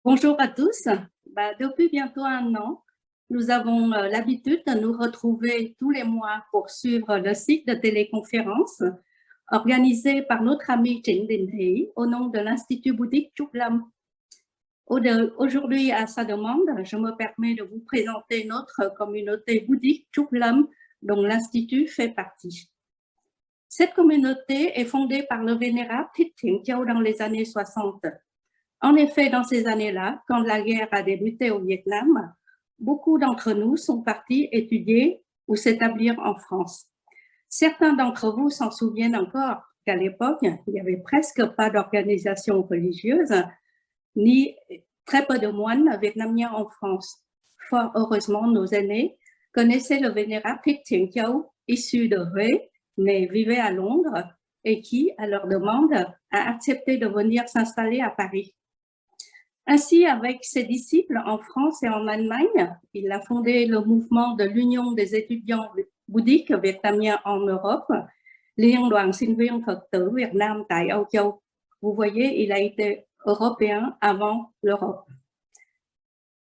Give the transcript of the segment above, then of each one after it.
Bonjour à tous. Depuis bientôt un an, nous avons l'habitude de nous retrouver tous les mois pour suivre le cycle de téléconférence organisé par notre ami Trịnh Đình Thủy au nom de l'Institut bouddhique Trúc Lâm. Aujourd'hui, à sa demande, je me permets de vous présenter notre communauté bouddhique Trúc Lâm dont l'Institut fait partie. Cette communauté est fondée par le vénérable Thích Thiện Châu dans les années 60. En effet, dans ces années-là, quand la guerre a débuté au Vietnam, beaucoup d'entre nous sont partis étudier ou s'établir en France. Certains d'entre vous s'en souviennent encore qu'à l'époque, il n'y avait presque pas d'organisation religieuse, ni très peu de moines vietnamiens en France. Fort heureusement, nos aînés connaissaient le vénérable Thích Thiện Châu, issu de Huế, mais vivait à Londres, et qui, à leur demande, a accepté de venir s'installer à Paris. Ainsi, avec ses disciples en France et en Allemagne, il a fondé le mouvement de l'Union des étudiants bouddhiques vietnamiens en Europe, Liên đoàn sinh viên Phật tử Việt Nam tại Âu Châu. Vous voyez, il a été européen avant l'Europe.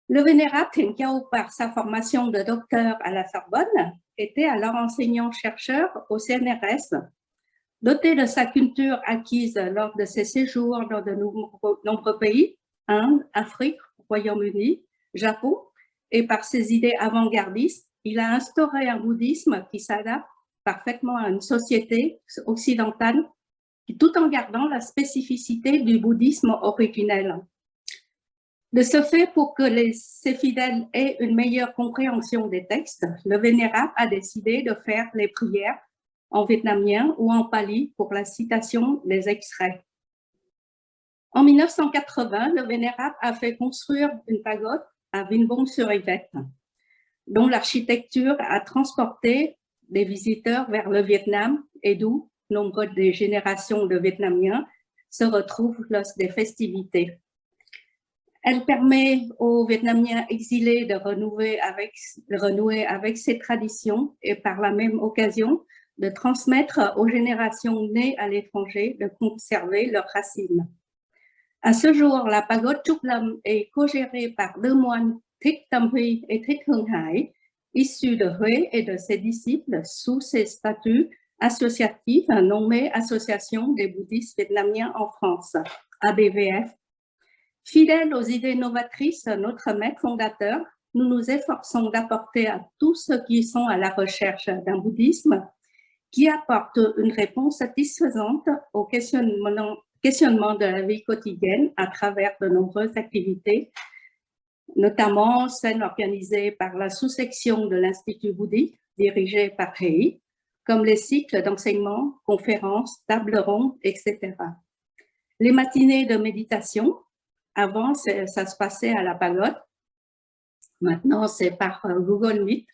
Le vénérable Thiện Châu, par sa formation de docteur à la Sorbonne, était alors enseignant-chercheur au CNRS. Doté de sa culture acquise lors de ses séjours dans de nombreux pays, Inde, Afrique, Royaume-Uni, Japon, et par ses idées avant-gardistes, il a instauré un bouddhisme qui s'adapte parfaitement à une société occidentale, tout en gardant la spécificité du bouddhisme originel. De ce fait, pour que ses fidèles aient une meilleure compréhension des textes, le vénérable a décidé de faire les prières en vietnamien ou en pali pour la citation des extraits. En 1980, le vénérable a fait construire une pagode à Vinh sur Yvette, dont l'architecture a transporté des visiteurs vers le Vietnam et d'où nombre de générations de Vietnamiens se retrouvent lors des festivités. Elle permet aux Vietnamiens exilés de renouer avec ses traditions et par la même occasion de transmettre aux générations nées à l'étranger de conserver leurs racines. À ce jour, la pagode Trúc Lâm est co-gérée par deux moines, Thích Tâm Huy et Thích Hương Hải, issus de Huế et de ses disciples sous ses statuts associatifs nommés Association des bouddhistes vietnamiens en France, ABVF. Fidèles aux idées novatrices de notre maître fondateur, nous nous efforçons d'apporter à tous ceux qui sont à la recherche d'un bouddhisme qui apporte une réponse satisfaisante aux questionnements de la vie quotidienne à travers de nombreuses activités, notamment celles organisées par la sous-section de l'Institut bouddhique dirigée par Hei, comme les cycles d'enseignement, conférences, tables rondes, etc. Les matinées de méditation, avant ça se passait à la pagode, maintenant c'est par Google Meet.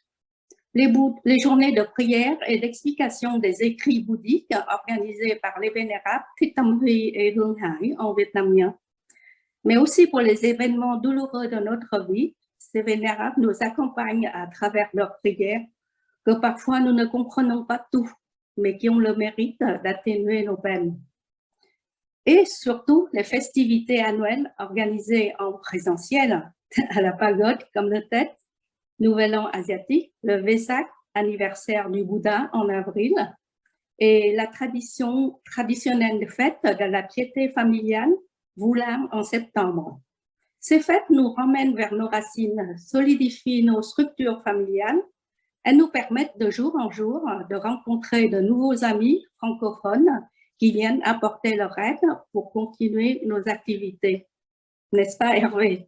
Les journées de prière et d'explication des écrits bouddhiques organisées par les vénérables Thích Tâm Huy et Hương Hải en vietnamien. Mais aussi pour les événements douloureux de notre vie, ces vénérables nous accompagnent à travers leurs prières que parfois nous ne comprenons pas tout, mais qui ont le mérite d'atténuer nos peines. Et surtout, les festivités annuelles organisées en présentiel à la pagode comme le Tet, Nouvel An asiatique, le Vesak, anniversaire du Bouddha en avril, et la traditionnelle fête de la piété familiale, Vulam en septembre. Ces fêtes nous ramènent vers nos racines, solidifient nos structures familiales et nous permettent de jour en jour de rencontrer de nouveaux amis francophones qui viennent apporter leur aide pour continuer nos activités. N'est-ce pas, Hervé?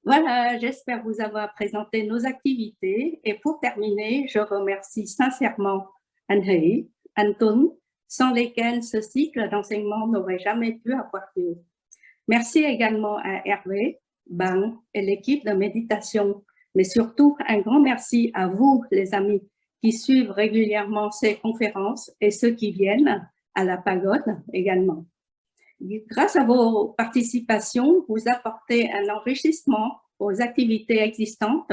Voilà, j'espère vous avoir présenté nos activités. Et pour terminer, je remercie sincèrement Anh Hỷ, Anh Tuấn, sans lesquels ce cycle d'enseignement n'aurait jamais pu avoir lieu. Merci également à Hervé, Bang et l'équipe de méditation, mais surtout un grand merci à vous, les amis, qui suivent régulièrement ces conférences et ceux qui viennent à la pagode également. Grâce à vos participations, vous apportez un enrichissement aux activités existantes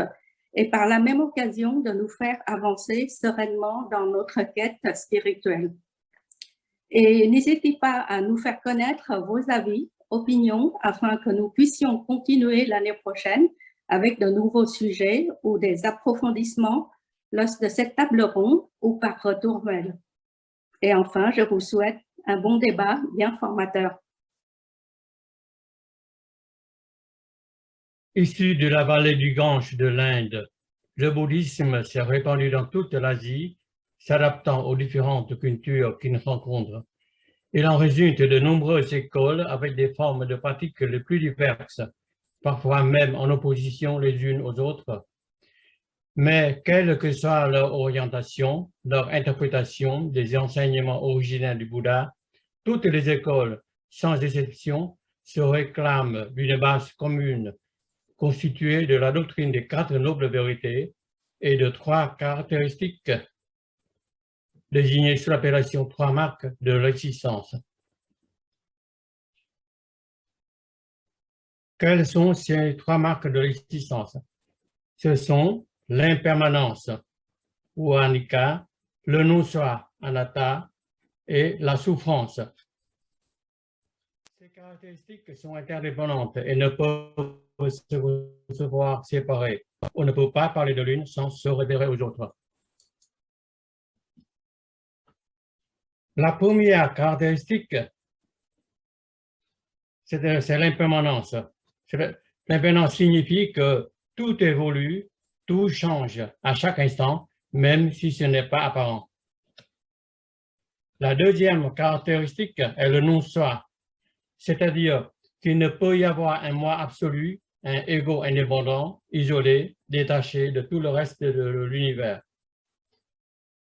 et par la même occasion de nous faire avancer sereinement dans notre quête spirituelle. Et n'hésitez pas à nous faire connaître vos avis opinions afin que nous puissions continuer l'année prochaine avec de nouveaux sujets ou des approfondissements lors de cette table ronde ou par retour mail. Et enfin, je vous souhaite un bon débat bien formateur. Issu de la vallée du Gange de l'Inde, le bouddhisme s'est répandu dans toute l'Asie, s'adaptant aux différentes cultures qu'il rencontre. Il en résulte de nombreuses écoles avec des formes de pratiques les plus diverses, parfois même en opposition les unes aux autres. Mais quelle que soit leur orientation, leur interprétation des enseignements originels du Bouddha, toutes les écoles, sans exception, se réclament d'une base commune constituée de la doctrine des 4 nobles vérités et de 3 caractéristiques désignées sous l'appellation 3 marques de l'existence. Quelles sont ces 3 marques de l'existence? Ce sont l'impermanence, ou anicca, le non-soi, anatta, et la souffrance. Ces caractéristiques sont interdépendantes et ne peuvent se voir séparées. On ne peut pas parler de l'une sans se référer aux autres. La première caractéristique, c'est l'impermanence. L'impermanence signifie que tout évolue, tout change à chaque instant, même si ce n'est pas apparent. La deuxième caractéristique est le non-soi, c'est-à-dire qu'il ne peut y avoir un moi absolu, un ego indépendant, isolé, détaché de tout le reste de l'univers.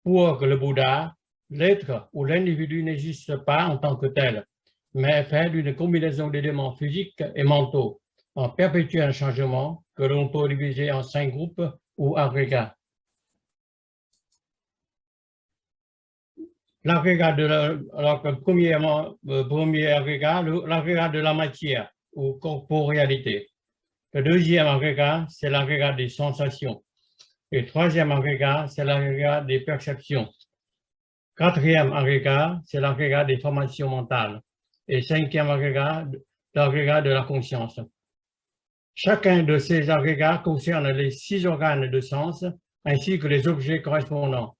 Pour le Bouddha, l'être ou l'individu n'existe pas en tant que tel, mais est fait d'une combinaison d'éléments physiques et mentaux, en perpétuel changement que l'on peut diviser en 5 groupes ou agrégats. L'agrégat de premier agrégat, l'agrégat de la matière ou corporéalité. Le deuxième agrégat, c'est l'agrégat des sensations. Le troisième agrégat, c'est l'agrégat des perceptions. Quatrième agrégat, c'est l'agrégat des formations mentales. Et cinquième agrégat, l'agrégat de la conscience. Chacun de ces agrégats concerne les 6 organes de sens ainsi que les objets correspondants,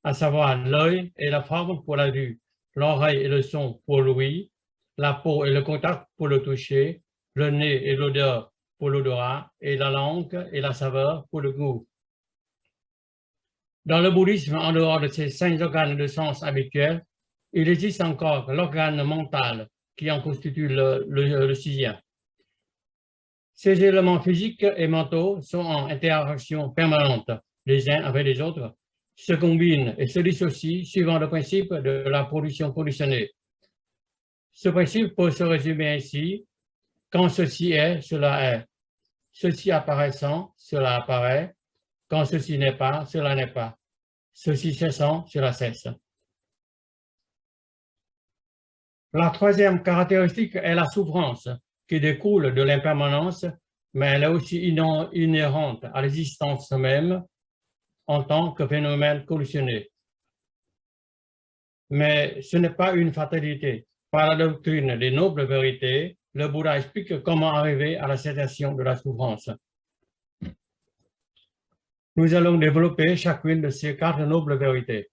à savoir l'œil et la forme pour la vue, l'oreille et le son pour l'ouïe, la peau et le contact pour le toucher, le nez et l'odeur pour l'odorat, et la langue et la saveur pour le goût. Dans le bouddhisme, en dehors de ces 5 organes de sens habituels, il existe encore l'organe mental qui en constitue le 6e. Ces éléments physiques et mentaux sont en interaction permanente les uns avec les autres, se combinent et se dissocient suivant le principe de la production conditionnée. Ce principe peut se résumer ainsi: quand ceci est, cela est. Ceci apparaissant, cela apparaît. Quand ceci n'est pas, cela n'est pas. Ceci cessant, cela cesse. La troisième caractéristique est la souffrance, qui découle de l'impermanence, mais elle est aussi inhérente à l'existence même en tant que phénomène conditionné. Mais ce n'est pas une fatalité. Par la doctrine des nobles vérités, le Bouddha explique comment arriver à la cessation de la souffrance. Nous allons développer chacune de ces 4 nobles vérités.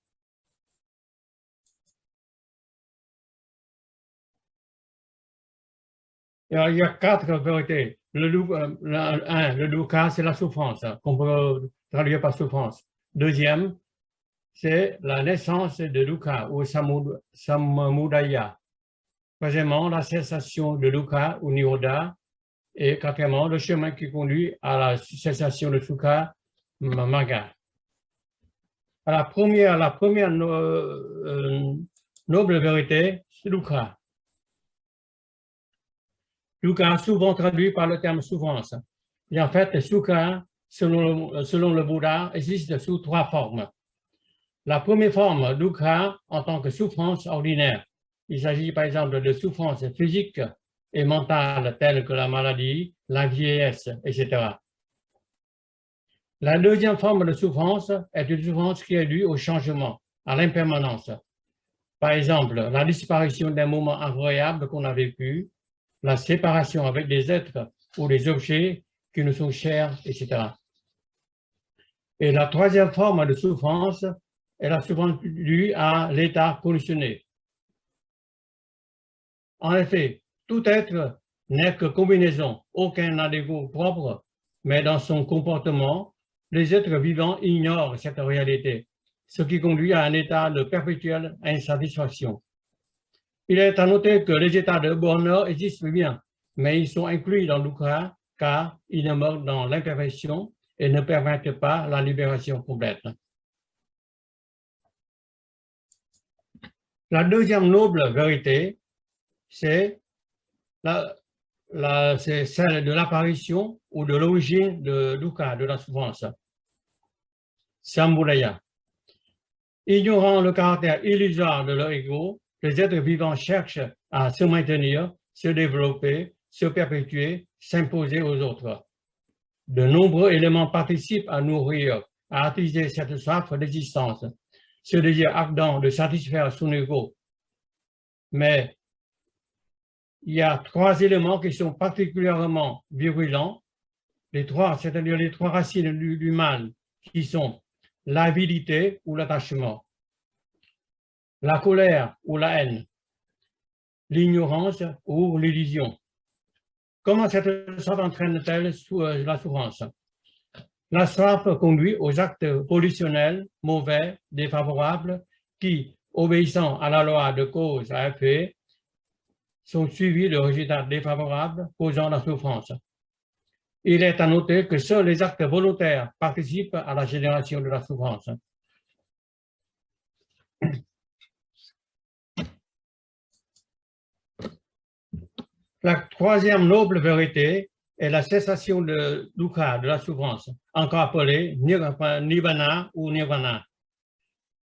Alors, il y a 4 vérités. Le dukkha, c'est la souffrance, qu'on peut traduire par souffrance. Deuxième, c'est la naissance de dukkha ou samudaya. Troisièmement, la cessation de dukkha ou nirodha. Et quatrièmement, le chemin qui conduit à la cessation de sukha, magga. La première noble vérité, c'est dukkha. Dukkha, souvent traduit par le terme souffrance. Et en fait, sukha, selon le Bouddha, existe sous 3 formes. La première forme, dukkha, en tant que souffrance ordinaire. Il s'agit par exemple de souffrances physiques et mentales telles que la maladie, la vieillesse, etc. La deuxième forme de souffrance est une souffrance qui est due au changement, à l'impermanence. Par exemple, la disparition d'un moment agréable qu'on a vécu, la séparation avec des êtres ou des objets qui nous sont chers, etc. Et la troisième forme de souffrance est la souffrance due à l'état conditionné. En effet, tout être n'est que combinaison, aucun n'a d'ego propre, mais dans son comportement, les êtres vivants ignorent cette réalité, ce qui conduit à un état de perpétuelle insatisfaction. Il est à noter que les états de bonheur existent bien, mais ils sont inclus dans l'Ukra car ils demeurent dans l'imperfection et ne permettent pas la libération complète. La deuxième noble vérité, c'est celle de l'apparition ou de l'origine de dukkha, de la souffrance. Sambudaya. Ignorant le caractère illusoire de leur ego, les êtres vivants cherchent à se maintenir, se développer, se perpétuer, s'imposer aux autres. De nombreux éléments participent à nourrir, à attiser cette soif d'existence, ce désir ardent de satisfaire son ego. Mais il y a trois éléments qui sont particulièrement virulents, c'est-à-dire les trois racines du mal, qui sont l'avidité ou l'attachement, la colère ou la haine, l'ignorance ou l'illusion. Comment cette soif entraîne-t-elle la souffrance? La soif conduit aux actes pollutionnels, mauvais, défavorables, qui, obéissant à la loi de cause à effet, sont suivis de résultats défavorables causant la souffrance. Il est à noter que seuls les actes volontaires participent à la génération de la souffrance. La troisième noble vérité est la cessation de dukkha, de la souffrance, encore appelée nibbana ou nirvana.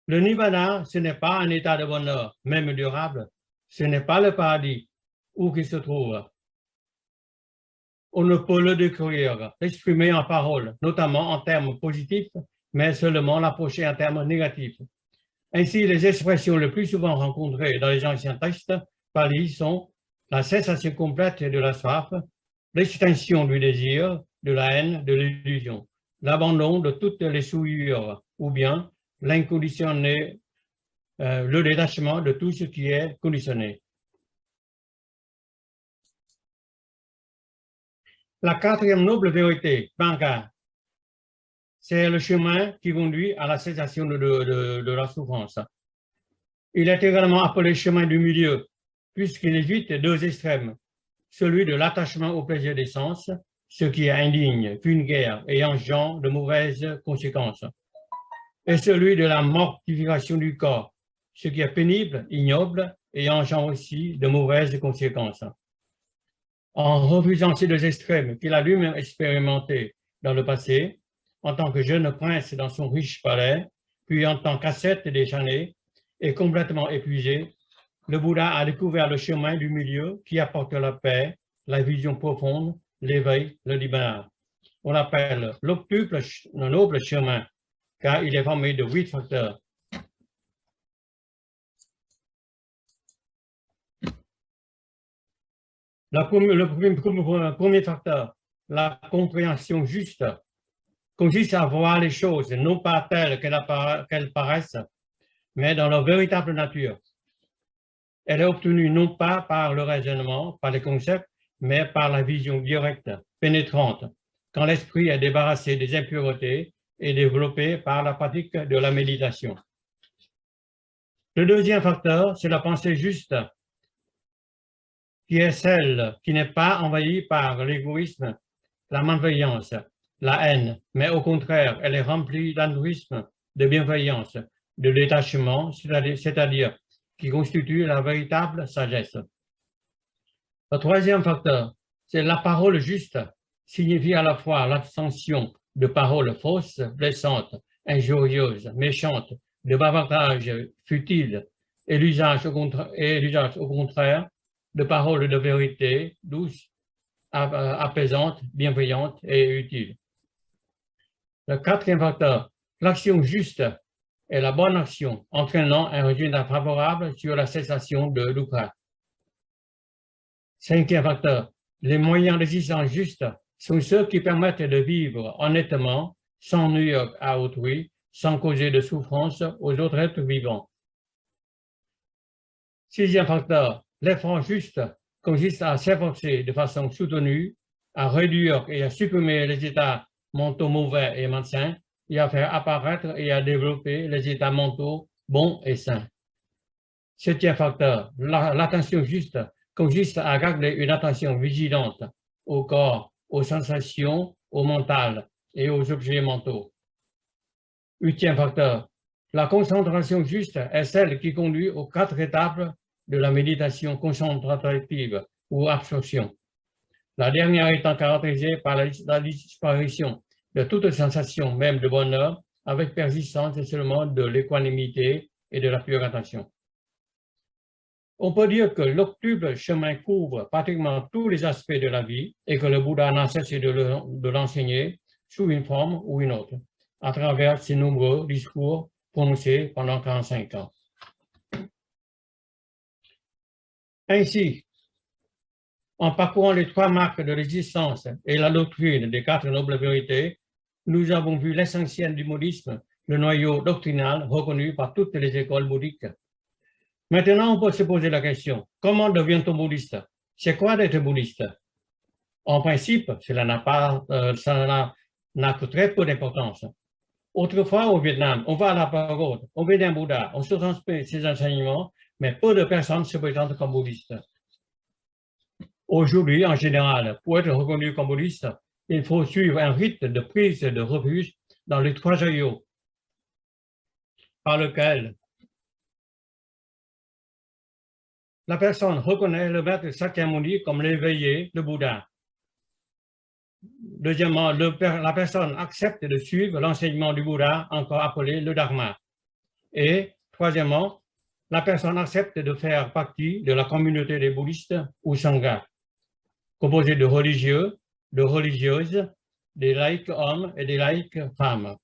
Le nibbana, ce n'est pas un état de bonheur, même durable, ce n'est pas le paradis où qu'il se trouve. On ne peut le décrire, l'exprimer en paroles, notamment en termes positifs, mais seulement l'approcher en termes négatifs. Ainsi, les expressions les plus souvent rencontrées dans les anciens textes palis sont la cessation complète de la soif, l'extinction du désir, de la haine, de l'illusion, l'abandon de toutes les souillures, ou bien l'inconditionné, le détachement de tout ce qui est conditionné. La quatrième noble vérité, Banga, c'est le chemin qui conduit à la cessation de la souffrance. Il est également appelé chemin du milieu, puisqu'il évite deux extrêmes, celui de l'attachement au plaisir des sens, ce qui est indigne, vulgaire et engendre de mauvaises conséquences, et celui de la mortification du corps, ce qui est pénible, ignoble et engendre aussi de mauvaises conséquences. En refusant ces deux extrêmes qu'il a lui-même expérimentés dans le passé, en tant que jeune prince dans son riche palais, puis en tant qu'ascète déchaîné et complètement épuisé, le Bouddha a découvert le chemin du milieu qui apporte la paix, la vision profonde, l'éveil, le nibbana. On l'appelle l'octuple noble chemin, car il est formé de 8 facteurs. Le premier facteur, la compréhension juste, consiste à voir les choses non pas telles qu'elles paraissent, mais dans leur véritable nature. Elle est obtenue non pas par le raisonnement, par les concepts, mais par la vision directe, pénétrante, quand l'esprit est débarrassé des impuretés et développé par la pratique de la méditation. Le deuxième facteur, c'est la pensée juste, qui est celle qui n'est pas envahie par l'égoïsme, la malveillance, la haine, mais au contraire, elle est remplie d'altruisme, de bienveillance, de détachement, c'est-à-dire qui constitue la véritable sagesse. Le troisième facteur, c'est la parole juste, signifie à la fois l'abstention de paroles fausses, blessantes, injurieuses, méchantes, de bavardages futiles, et l'usage au contraire de paroles de vérité, douces, apaisantes, bienveillantes et utiles. Le quatrième facteur, l'action juste est la bonne action, entraînant un résultat favorable sur la cessation de dukkha. Cinquième facteur, les moyens d'existence justes sont ceux qui permettent de vivre honnêtement, sans nuire à autrui, sans causer de souffrance aux autres êtres vivants. Sixième facteur, l'effort juste consiste à s'efforcer de façon soutenue à réduire et à supprimer les états mentaux mauvais et malsains et à faire apparaître et à développer les états mentaux bons et sains. Septième facteur, l'attention juste consiste à garder une attention vigilante au corps, aux sensations, au mental et aux objets mentaux. Huitième facteur, la concentration juste est celle qui conduit aux 4 étapes de la méditation concentrative ou absorption. La dernière étant caractérisée par la disparition de toute sensation, même de bonheur, avec persistance seulement de l'équanimité et de la pure attention. On peut dire que l'octuple chemin couvre pratiquement tous les aspects de la vie et que le Bouddha n'a cessé de l'enseigner sous une forme ou une autre, à travers ses nombreux discours prononcés pendant 45 ans. Ainsi, en parcourant les 3 marques de l'existence et la doctrine des 4 nobles vérités, nous avons vu l'essentiel du bouddhisme, le noyau doctrinal reconnu par toutes les écoles bouddhiques. Maintenant, on peut se poser la question, comment devient-on bouddhiste? C'est quoi d'être bouddhiste? En principe, cela n'a que très peu d'importance. Autrefois, au Vietnam, on va à la pagode, on vient d'un Bouddha, on se transmet ses enseignements, mais peu de personnes se présentent comme bouddhistes. Aujourd'hui, en général, pour être reconnu comme bouddhiste, il faut suivre un rite de prise de refuge dans les 3 joyaux, par lequel la personne reconnaît le maître Sakyamuni comme l'éveillé, le Bouddha. Deuxièmement, la personne accepte de suivre l'enseignement du Bouddha, encore appelé le Dharma. Et troisièmement, la personne accepte de faire partie de la communauté des bouddhistes ou Sangha, composée de religieux, de religieuses, des laïcs hommes et des laïcs femmes.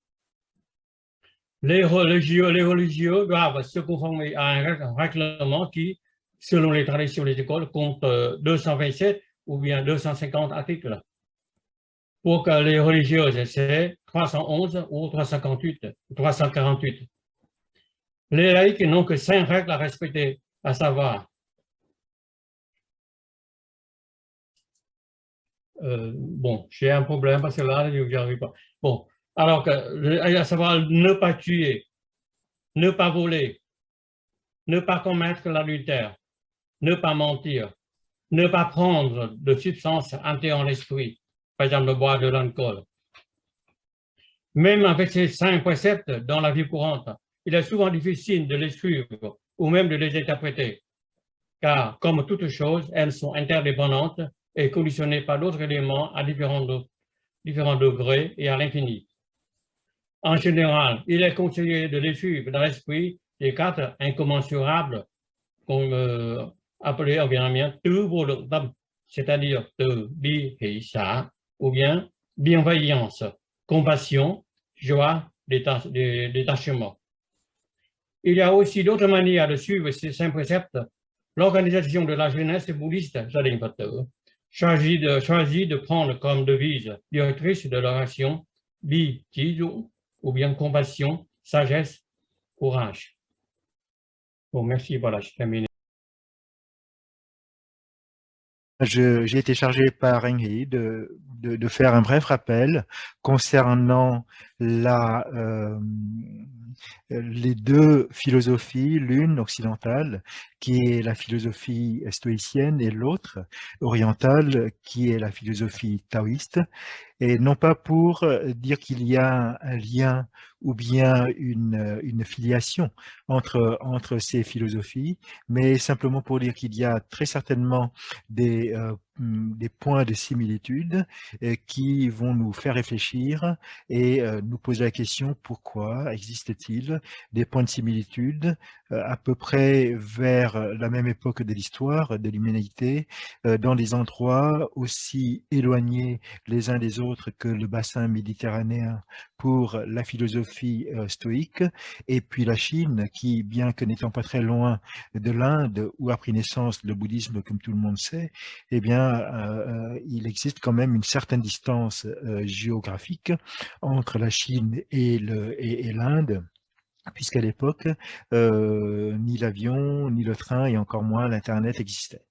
Les religieux doivent se conformer à un règlement qui, selon les traditions des écoles, compte 227 ou bien 250 articles. Pour que les religieuses, c'est 311 ou 348. Les laïcs n'ont que 5 règles à respecter, à savoir bon, j'ai un problème parce que là, je n'y arrive pas. Bon, alors, à savoir ne pas tuer, ne pas voler, ne pas commettre l'adultère, ne pas mentir, ne pas prendre de substances altérant l'esprit, par exemple boire de l'alcool. Même avec ces 5 préceptes dans la vie courante, il est souvent difficile de les suivre ou même de les interpréter, car comme toutes choses, elles sont interdépendantes et conditionnées par d'autres éléments à différents degrés et à l'infini. En général, il est conseillé de les suivre dans l'esprit des 4 incommensurables, comme appelés en vietnamien tu vô lượng tâm, c'est-à-dire từ bi hỷ xả, ou bien bienveillance, compassion, joie, détachement. Il y a aussi d'autres manières de suivre ces 5 préceptes. L'organisation de la jeunesse bouddhiste, choisit de prendre comme devise directrice de leur action Bi Jizu, ou bien compassion, sagesse, courage. Bon, merci, voilà, je termine. J'ai été chargé par Rengi de faire un bref rappel concernant les 2 philosophies, l'une occidentale qui est la philosophie stoïcienne et l'autre orientale qui est la philosophie taoïste. Et non pas pour dire qu'il y a un lien ou bien une filiation entre ces philosophies, mais simplement pour dire qu'il y a très certainement des points de similitude qui vont nous faire réfléchir et nous poser la question pourquoi existe-t-il des points de similitude à peu près vers la même époque de l'histoire de l'humanité, dans des endroits aussi éloignés les uns des autres que le bassin méditerranéen pour la philosophie stoïque, et puis la Chine qui, bien que n'étant pas très loin de l'Inde où a pris naissance le bouddhisme comme tout le monde sait, eh bien il existe quand même une certaine distance géographique entre la Chine et l'Inde, puisqu'à l'époque, ni l'avion, ni le train, et encore moins l'Internet existaient.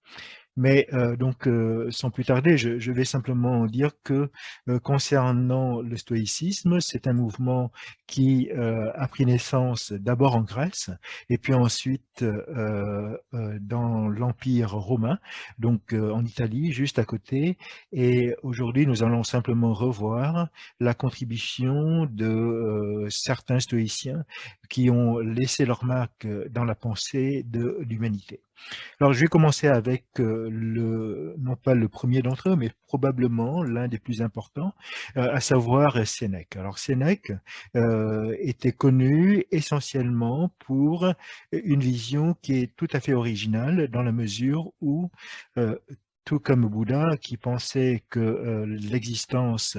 Mais donc, sans plus tarder, je vais simplement dire que concernant le stoïcisme, c'est un mouvement qui a pris naissance d'abord en Grèce et puis ensuite dans l'Empire romain, donc en Italie, juste à côté. Et aujourd'hui, nous allons simplement revoir la contribution de certains stoïciens qui ont laissé leur marque dans la pensée de l'humanité. Alors, je vais commencer avec non pas le premier d'entre eux, mais probablement l'un des plus importants, à savoir Sénèque. Alors, Sénèque était connu essentiellement pour une vision qui est tout à fait originale dans la mesure où, tout comme Bouddha, qui pensait que l'existence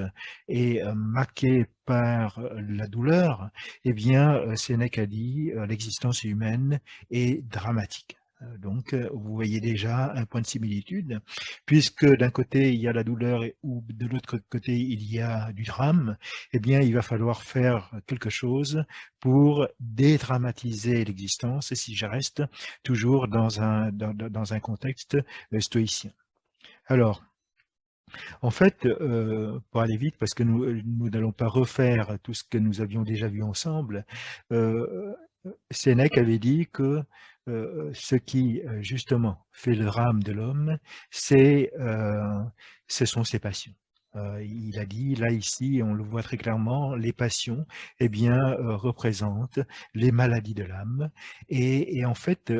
est marquée par la douleur, eh bien, Sénèque a dit l'existence humaine est dramatique. Donc, vous voyez déjà un point de similitude, puisque d'un côté, il y a la douleur ou de l'autre côté, il y a du drame, eh bien, il va falloir faire quelque chose pour dédramatiser l'existence, si je reste toujours dans un contexte stoïcien. Alors, en fait, pour aller vite, parce que nous n'allons pas refaire tout ce que nous avions déjà vu ensemble, Sénèque avait dit que ce qui, justement, fait le drame de l'homme, ce sont ses passions. Il a dit, là, ici, on le voit très clairement, les passions, eh bien, représentent les maladies de l'âme. Et en fait,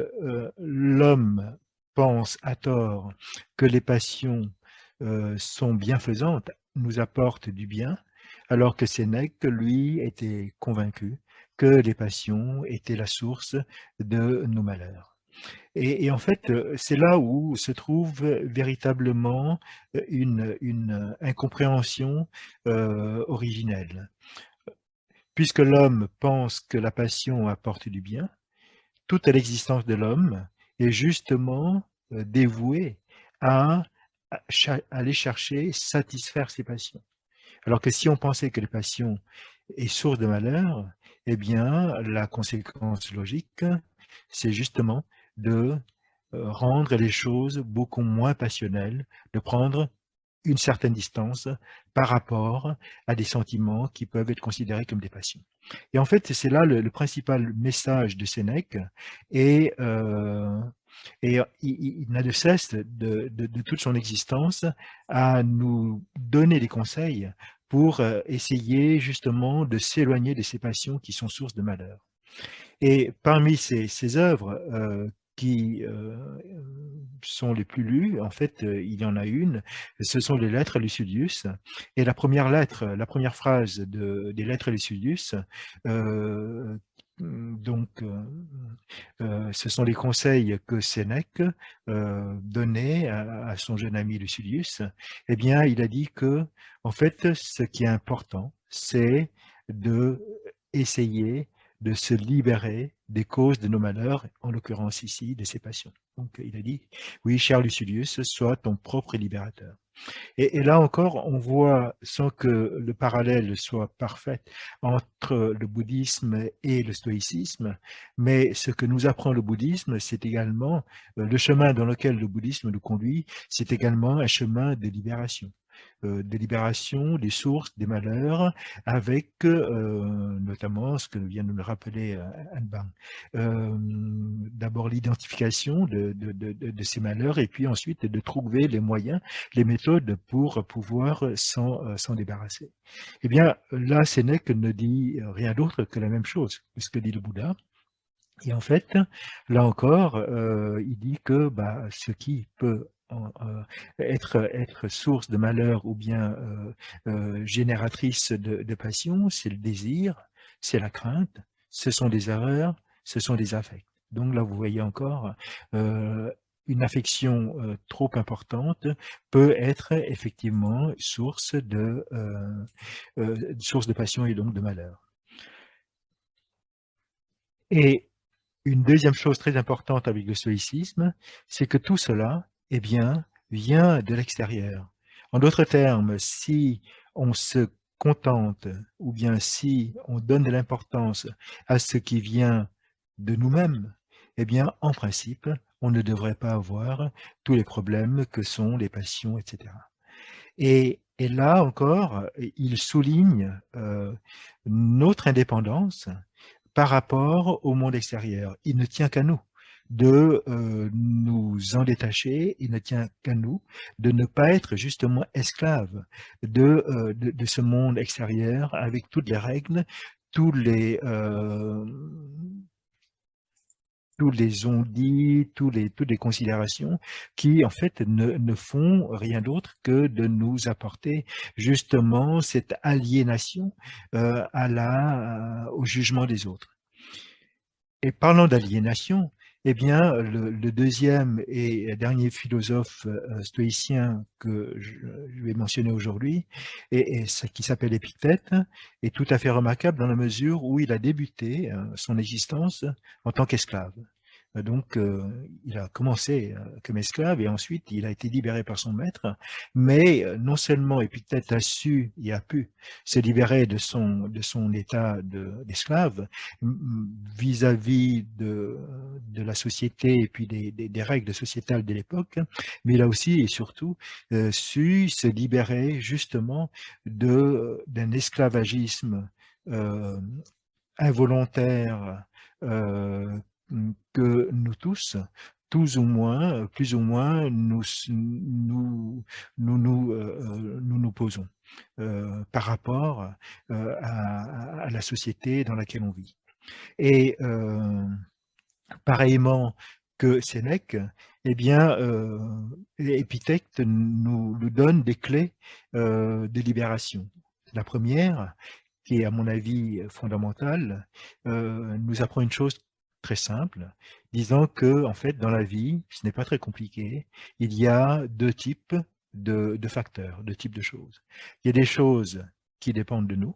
l'homme pense à tort que les passions sont bienfaisantes, nous apportent du bien, alors que Sénèque, lui, était convaincu que les passions étaient la source de nos malheurs. Et en fait, c'est là où se trouve véritablement une incompréhension originelle. Puisque l'homme pense que la passion apporte du bien, toute l'existence de l'homme est justement dévouée à aller chercher, satisfaire ses passions. Alors que si on pensait que les passions est source de malheur, eh bien, la conséquence logique, c'est justement de rendre les choses beaucoup moins passionnelles, de prendre une certaine distance par rapport à des sentiments qui peuvent être considérés comme des passions. Et en fait, c'est là le principal message de Sénèque, et il n'a de cesse de toute son existence à nous donner des conseils pour essayer justement de s'éloigner de ces passions qui sont source de malheur. Et parmi ces œuvres qui sont les plus lues, en fait, il y en a une, ce sont les Lettres à Lucidius. Et la première phrase des Lettres à Lucidius, ce sont les conseils que Sénèque donnait à son jeune ami Lucidius. Eh bien, il a dit que, en fait, ce qui est important, c'est de essayer de se libérer des causes de nos malheurs, en l'occurrence ici, de ses passions. Donc, il a dit, oui, cher Lucidius, sois ton propre libérateur. Et là encore, on voit, sans que le parallèle soit parfait entre le bouddhisme et le stoïcisme, mais ce que nous apprend le bouddhisme, c'est également, le chemin dans lequel le bouddhisme nous conduit, c'est également un chemin de libération des sources, des malheurs, avec notamment ce que vient de me rappeler Anne Bang. D'abord l'identification de ces malheurs et puis ensuite de trouver les moyens, les méthodes pour pouvoir s'en débarrasser. Eh bien, là, Sénèque ne dit rien d'autre que la même chose que ce que dit le Bouddha. Et en fait, là encore, il dit que ce qui peut être source de malheur ou bien génératrice de passion, c'est le désir, c'est la crainte, ce sont des erreurs, ce sont des affects. Donc là, vous voyez encore, une affection trop importante peut être effectivement source de passion et donc de malheur. Et une deuxième chose très importante avec le stoïcisme, c'est que tout cela, eh bien, vient de l'extérieur. En d'autres termes, si on se contente ou bien si on donne de l'importance à ce qui vient de nous-mêmes, eh bien, en principe, on ne devrait pas avoir tous les problèmes que sont les passions, etc. Et là encore, il souligne notre indépendance par rapport au monde extérieur. Il ne tient qu'à nous de nous en détacher, il ne tient qu'à nous de ne pas être justement esclaves de ce monde extérieur avec toutes les règles, tous les, euh, tous les on-dit, toutes les considérations qui, en fait, ne font rien d'autre que de nous apporter justement cette aliénation au jugement des autres. Et parlant d'aliénation, eh bien, le deuxième et dernier philosophe stoïcien que je vais mentionner aujourd'hui, qui s'appelle Épictète, est tout à fait remarquable dans la mesure où il a débuté son existence en tant qu'esclave. Donc, il a commencé comme esclave et ensuite il a été libéré par son maître. Mais non seulement Épictète a su et a pu se libérer de son état d'esclave vis-à-vis de la société et puis des règles sociétales de l'époque, mais il a aussi et surtout su se libérer justement d'un esclavagisme involontaire que nous tous, plus ou moins, nous posons par rapport à la société dans laquelle on vit. Et pareillement que Sénèque, eh bien, Épictète nous donne des clés de libération. La première, qui est à mon avis fondamentale, nous apprend une chose très simple, disant que en fait dans la vie, ce n'est pas très compliqué, il y a deux types de facteurs, deux types de choses. Il y a des choses qui dépendent de nous,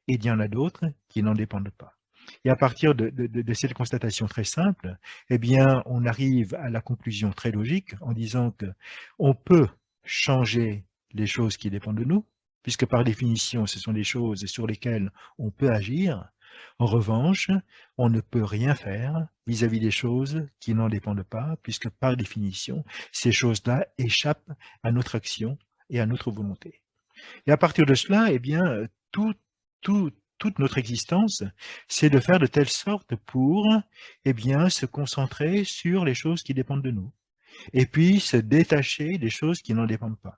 et il y en a d'autres qui n'en dépendent pas. Et à partir de cette constatation très simple, eh bien, on arrive à la conclusion très logique en disant que on peut changer les choses qui dépendent de nous, puisque par définition, ce sont des choses sur lesquelles on peut agir. En revanche, on ne peut rien faire vis-à-vis des choses qui n'en dépendent pas, puisque par définition, ces choses-là échappent à notre action et à notre volonté. Et à partir de cela, eh bien, toute notre existence, c'est de faire de telle sorte pour, eh bien, se concentrer sur les choses qui dépendent de nous. Et puis se détacher des choses qui n'en dépendent pas.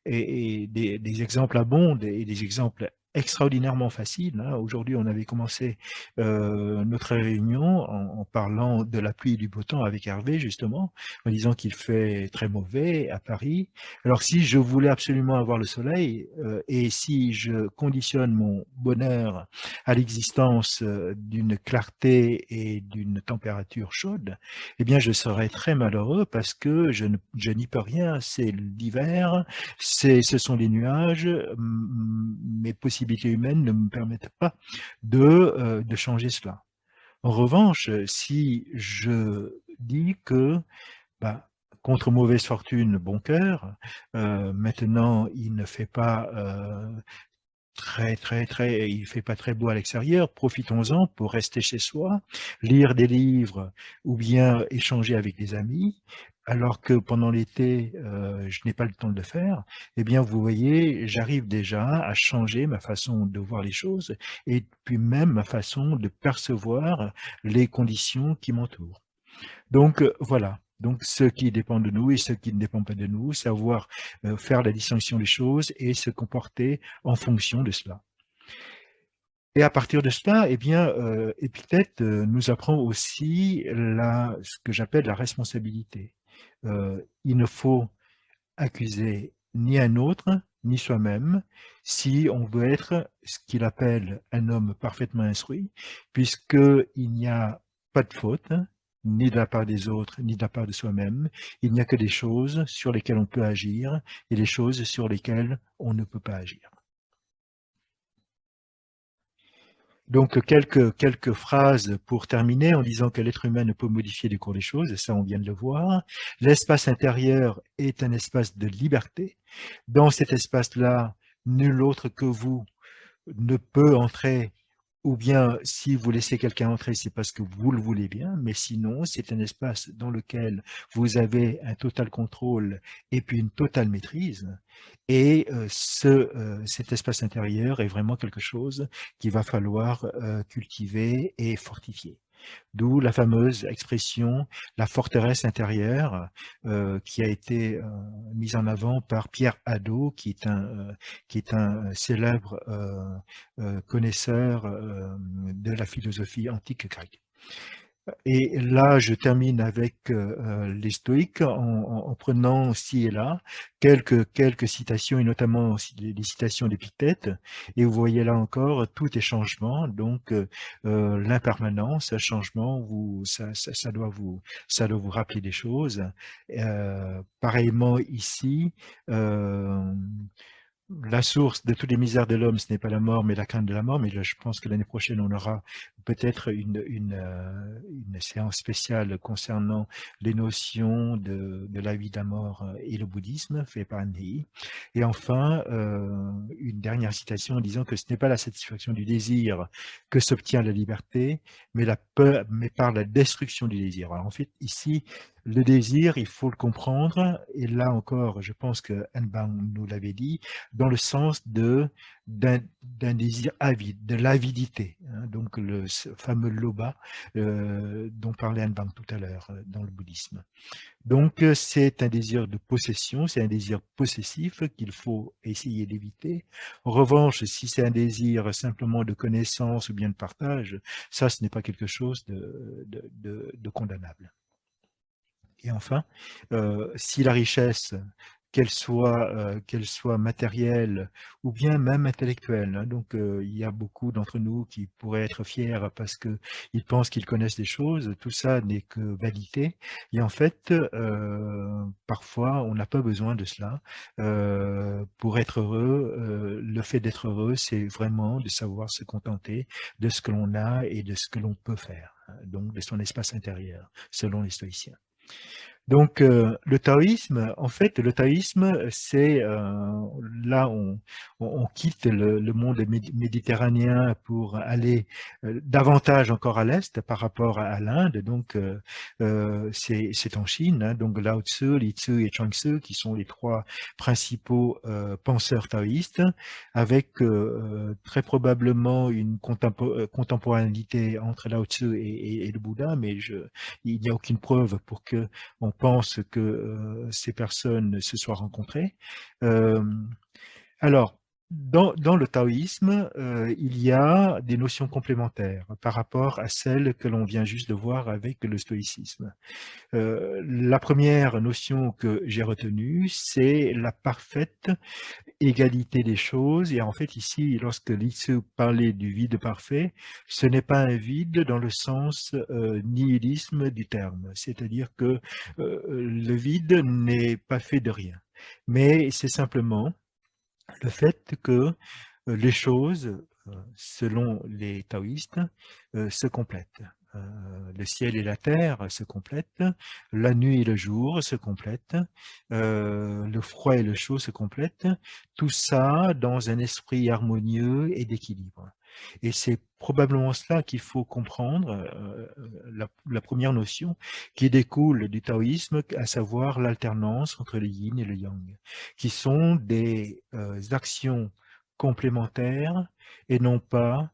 Et des exemples abondent et des exemples extraordinairement faciles. Hein. Aujourd'hui, on avait commencé notre réunion en parlant de la pluie et du beau temps avec Hervé, justement, en disant qu'il fait très mauvais à Paris. Alors, si je voulais absolument avoir le soleil et si je conditionne mon bonheur à l'existence d'une clarté et d'une température chaude, eh bien, je serais très malheureux parce que je n'y peux rien. C'est l'hiver, ce sont les nuages, mes possibilités humaines ne me permettent pas de changer cela. En revanche, si je dis que, bah, contre mauvaise fortune, bon cœur, maintenant il ne fait pas il fait pas très beau à l'extérieur, profitons-en pour rester chez soi, lire des livres ou bien échanger avec des amis, alors que pendant l'été, je n'ai pas le temps de le faire, eh bien, vous voyez, j'arrive déjà à changer ma façon de voir les choses et puis même ma façon de percevoir les conditions qui m'entourent. Donc, voilà. Donc, ce qui dépend de nous et ce qui ne dépend pas de nous, savoir faire la distinction des choses et se comporter en fonction de cela. Et à partir de cela, eh bien, Épictète nous apprend aussi ce que j'appelle la responsabilité. Il ne faut accuser ni un autre, ni soi-même, si on veut être ce qu'il appelle un homme parfaitement instruit, puisqu'il n'y a pas de faute, ni de la part des autres, ni de la part de soi-même. Il n'y a que des choses sur lesquelles on peut agir et des choses sur lesquelles on ne peut pas agir. Donc, quelques phrases pour terminer en disant que l'être humain ne peut modifier les cours des choses, et ça on vient de le voir. L'espace intérieur est un espace de liberté. Dans cet espace-là, nul autre que vous ne peut entrer, ou bien si vous laissez quelqu'un entrer, c'est parce que vous le voulez bien, mais sinon, c'est un espace dans lequel vous avez un total contrôle et puis une totale maîtrise. Et cet espace intérieur est vraiment quelque chose qu'il va falloir cultiver et fortifier. D'où la fameuse expression « la forteresse intérieure » qui a été mise en avant par Pierre Hadot, qui est un célèbre connaisseur de la philosophie antique grecque. Et là, je termine avec les stoïques en prenant ci et là quelques citations, et notamment aussi les citations d'Épictète. Et vous voyez là encore, tout est changement, donc l'impermanence, le changement, ça doit vous rappeler des choses. Pareillement ici, la source de toutes les misères de l'homme, ce n'est pas la mort, mais la crainte de la mort. Mais là, je pense que l'année prochaine, on aura peut-être une séance spéciale concernant les notions de la vie, de la mort et le bouddhisme, fait par Anne. Et enfin, une dernière citation en disant que ce n'est pas la satisfaction du désir que s'obtient la liberté, mais par la destruction du désir. Alors en fait, ici, le désir, il faut le comprendre, et là encore, je pense que Anbang nous l'avait dit, dans le sens d'un désir avide, de l'avidité, hein, donc ce fameux loba dont parlait Anbang tout à l'heure dans le bouddhisme. Donc c'est un désir de possession, c'est un désir possessif qu'il faut essayer d'éviter. En revanche, si c'est un désir simplement de connaissance ou bien de partage, ça ce n'est pas quelque chose de condamnable. Et enfin, si la richesse, qu'elle soit matérielle ou bien même intellectuelle, hein, donc il y a beaucoup d'entre nous qui pourraient être fiers parce qu'ils pensent qu'ils connaissent des choses, tout ça n'est que vanité. Et en fait, parfois, on n'a pas besoin de cela. Pour être heureux, le fait d'être heureux, c'est vraiment de savoir se contenter de ce que l'on a et de ce que l'on peut faire, hein, donc de son espace intérieur, selon les stoïciens. Donc, le taoïsme, en fait, le taoïsme, c'est, là, on quitte le monde méditerranéen pour aller davantage encore à l'est par rapport à l'Inde. Donc, c'est en Chine, hein, donc Lao Tzu, Li Tzu et Chuang Tzu, qui sont les trois principaux penseurs taoïstes, avec très probablement une contemporanéité entre Lao Tzu et le Bouddha, mais il n'y a aucune preuve pour que on pense que ces personnes se soient rencontrées. Alors, dans le taoïsme, il y a des notions complémentaires par rapport à celles que l'on vient juste de voir avec le stoïcisme. La première notion que j'ai retenue, c'est la parfaite égalité des choses. Et en fait, ici, lorsque Li Tzu parlait du vide parfait, ce n'est pas un vide dans le sens nihilisme du terme. C'est-à-dire que le vide n'est pas fait de rien. Mais c'est simplement le fait que les choses, selon les taoïstes, se complètent. Le ciel et la terre se complètent, la nuit et le jour se complètent, le froid et le chaud se complètent, tout ça dans un esprit harmonieux et d'équilibre. Et c'est probablement cela qu'il faut comprendre, la première notion qui découle du taoïsme, à savoir l'alternance entre le yin et le yang, qui sont des actions complémentaires et non pas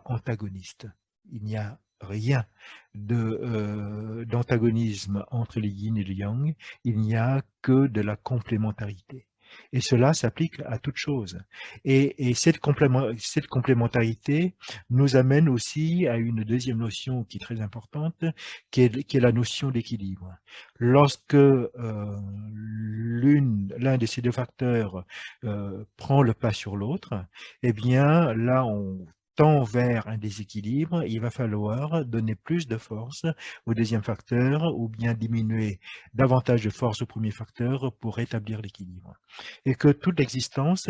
antagonistes. Il n'y a rien d'antagonisme entre le yin et le yang, il n'y a que de la complémentarité. Et cela s'applique à toute chose. Et cette complémentarité nous amène aussi à une deuxième notion qui est très importante, qui est la notion d'équilibre. Lorsque l'un de ces deux facteurs prend le pas sur l'autre, eh bien là, tend vers un déséquilibre, il va falloir donner plus de force au deuxième facteur ou bien diminuer davantage de force au premier facteur pour rétablir l'équilibre. Et que toute l'existence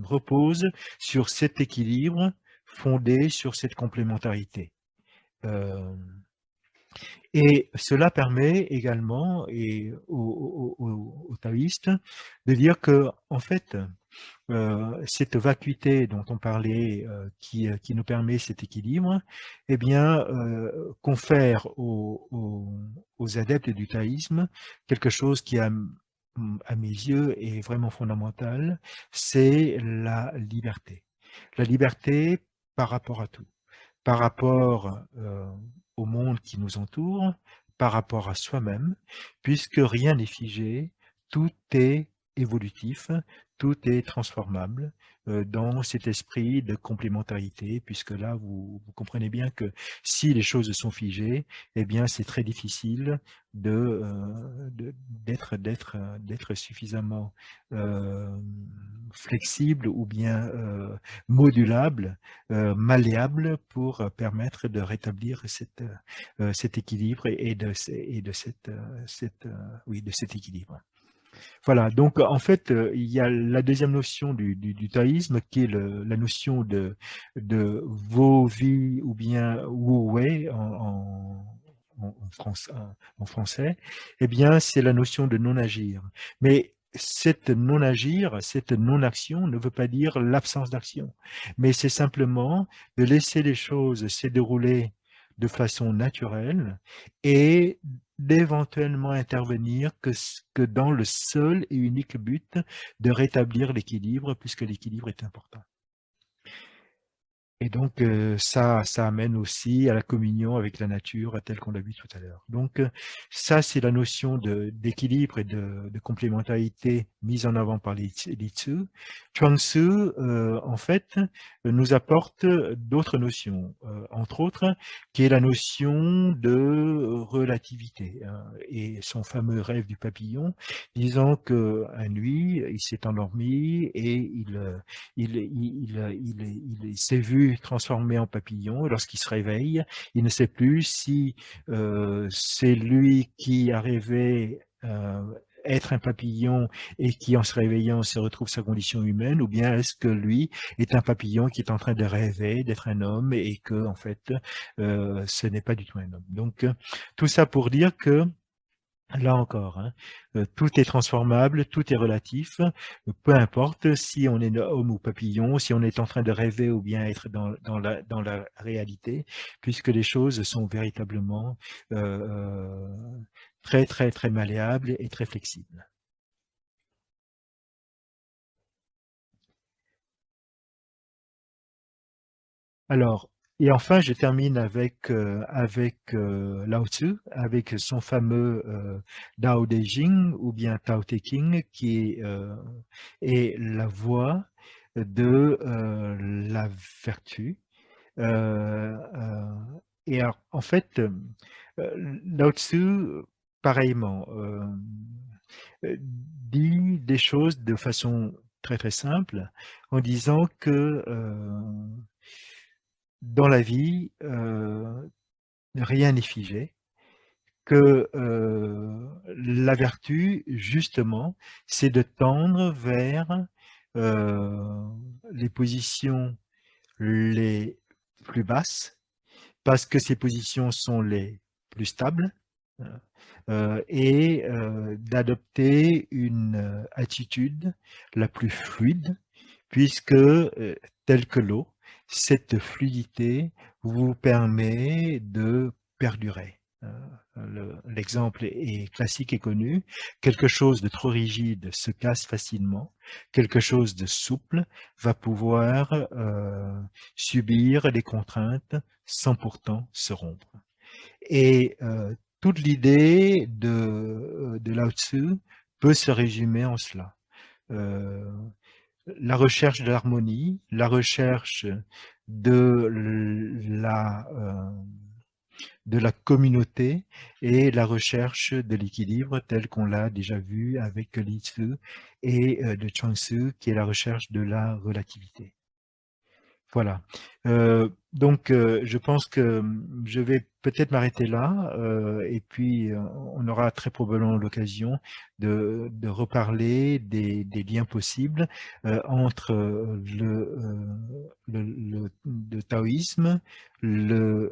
repose sur cet équilibre fondé sur cette complémentarité. Et cela permet également aux taoïstes de dire que, en fait, cette vacuité dont on parlait, qui nous permet cet équilibre, eh bien, confère aux adeptes du taoïsme quelque chose qui, à mes yeux, est vraiment fondamental, c'est la liberté. La liberté par rapport à tout, par rapport au monde qui nous entoure, par rapport à soi-même, puisque rien n'est figé, tout est évolutif, tout est transformable dans cet esprit de complémentarité, puisque là, vous comprenez bien que si les choses sont figées, eh bien, c'est très difficile d'être suffisamment flexible ou bien modulable, malléable pour permettre de rétablir cet équilibre et de cet équilibre. Voilà, donc en fait, il y a la deuxième notion du taoïsme qui est la notion de Vo Vi ou bien Wu Wei en français, eh bien c'est la notion de non-agir. Mais cette non-agir, cette non-action ne veut pas dire l'absence d'action, mais c'est simplement de laisser les choses se dérouler de façon naturelle et d'éventuellement intervenir que dans le seul et unique but de rétablir l'équilibre, puisque l'équilibre est important. Et donc, ça amène aussi à la communion avec la nature, telle qu'on l'a vu tout à l'heure. Donc, ça, c'est la notion d'équilibre et de complémentarité mise en avant par les Tzu. Chuang Tzu, en fait, nous apporte d'autres notions, entre autres, qui est la notion de relativité, hein, et son fameux rêve du papillon, disant qu'à nuit, il s'est endormi et il s'est vu transformé en papillon. Lorsqu'il se réveille, il ne sait plus si c'est lui qui a rêvé être un papillon et qui, en se réveillant, se retrouve sa condition humaine, ou bien est-ce que lui est un papillon qui est en train de rêver d'être un homme et que, en fait, ce n'est pas du tout un homme. Donc, tout ça pour dire que là encore, hein, tout est transformable, tout est relatif, peu importe si on est homme ou papillon, si on est en train de rêver ou bien être dans la réalité, puisque les choses sont véritablement très, très, très malléables et très flexibles. Alors, et enfin, je termine avec Lao Tzu, avec son fameux Dao De Jing ou bien Tao Te Ching, qui est la voie de la vertu. Et alors, en fait, Lao Tzu, pareillement, dit des choses de façon très très simple, en disant que dans la vie, rien n'est figé, que la vertu, justement, c'est de tendre vers les positions les plus basses, parce que ces positions sont les plus stables, et d'adopter une attitude la plus fluide, puisque, telle que l'eau, cette fluidité vous permet de perdurer. L'exemple est classique et connu. Quelque chose de trop rigide se casse facilement. Quelque chose de souple va pouvoir subir des contraintes sans pourtant se rompre. Et toute l'idée de Lao Tzu peut se résumer en cela. La recherche de l'harmonie, la recherche de la communauté et la recherche de l'équilibre tel qu'on l'a déjà vu avec Li Tzu et de Chuang Tzu, qui est la recherche de la relativité. Voilà. Donc, je pense que je vais peut-être m'arrêter là, et puis on aura très probablement l'occasion de reparler des liens possibles entre le taoïsme, le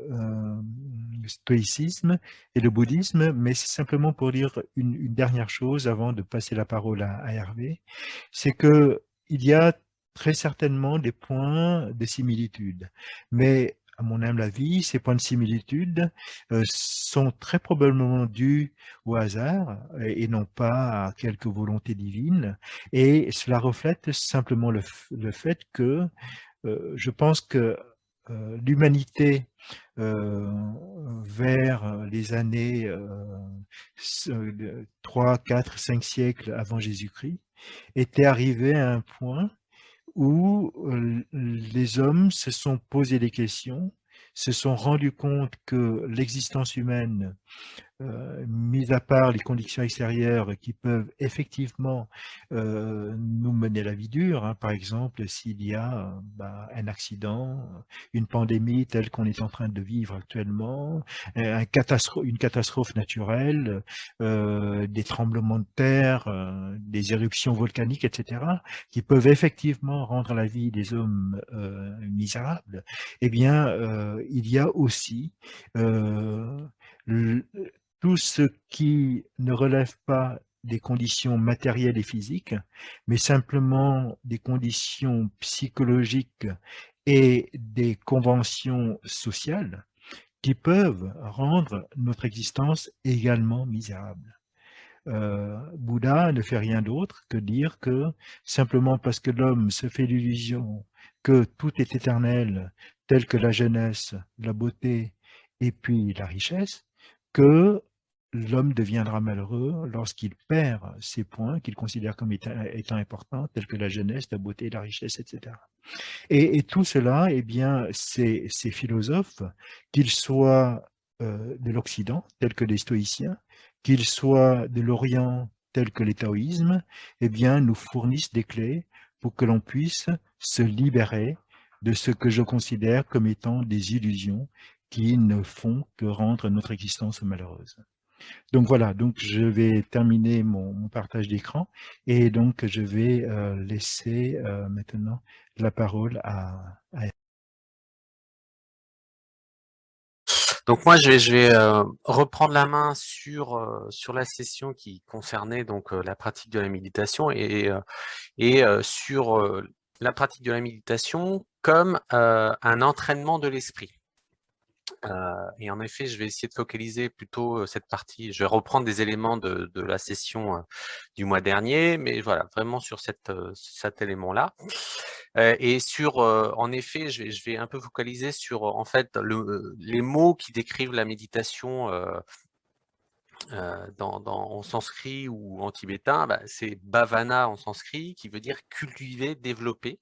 stoïcisme et le bouddhisme, mais c'est simplement pour dire une dernière chose avant de passer la parole à Hervé, c'est que il y a très certainement des points de similitude. Mais à mon humble avis, ces points de similitude sont très probablement dus au hasard et non pas à quelque volonté divine. Et cela reflète simplement le fait que je pense que l'humanité vers les années 3, 4, 5 siècles avant Jésus-Christ était arrivée à un point où les hommes se sont posé des questions, se sont rendus compte que l'existence humaine, mis à part les conditions extérieures qui peuvent effectivement nous mener à la vie dure, hein, par exemple s'il y a un accident, une pandémie telle qu'on est en train de vivre actuellement, une catastrophe naturelle, des tremblements de terre, des éruptions volcaniques, etc., qui peuvent effectivement rendre la vie des hommes misérable, eh bien, il y a aussi tout ce qui ne relève pas des conditions matérielles et physiques, mais simplement des conditions psychologiques et des conventions sociales qui peuvent rendre notre existence également misérable. Bouddha ne fait rien d'autre que dire que simplement parce que l'homme se fait l'illusion que tout est éternel, tel que la jeunesse, la beauté et puis la richesse, que l'homme deviendra malheureux lorsqu'il perd ces points qu'il considère comme étant importants, tels que la jeunesse, la beauté, la richesse, etc. Et tout cela, eh bien, ces philosophes, qu'ils soient de l'Occident, tels que les stoïciens, qu'ils soient de l'Orient, tels que les taoïsmes, eh bien, nous fournissent des clés pour que l'on puisse se libérer de ce que je considère comme étant des illusions qui ne font que rendre notre existence malheureuse. Donc voilà, donc je vais terminer mon partage d'écran et donc je vais laisser maintenant la parole à Donc moi, je vais reprendre la main sur la session qui concernait donc la pratique de la méditation et sur la pratique de la méditation comme un entraînement de l'esprit. Et en effet, je vais essayer de focaliser plutôt cette partie. Je vais reprendre des éléments de la session du mois dernier, mais voilà, vraiment sur cet élément-là. Et sur, en effet, je vais un peu focaliser sur en fait les mots qui décrivent la méditation en sanskrit ou en tibétain. C'est bhavana en sanskrit qui veut dire cultiver, développer.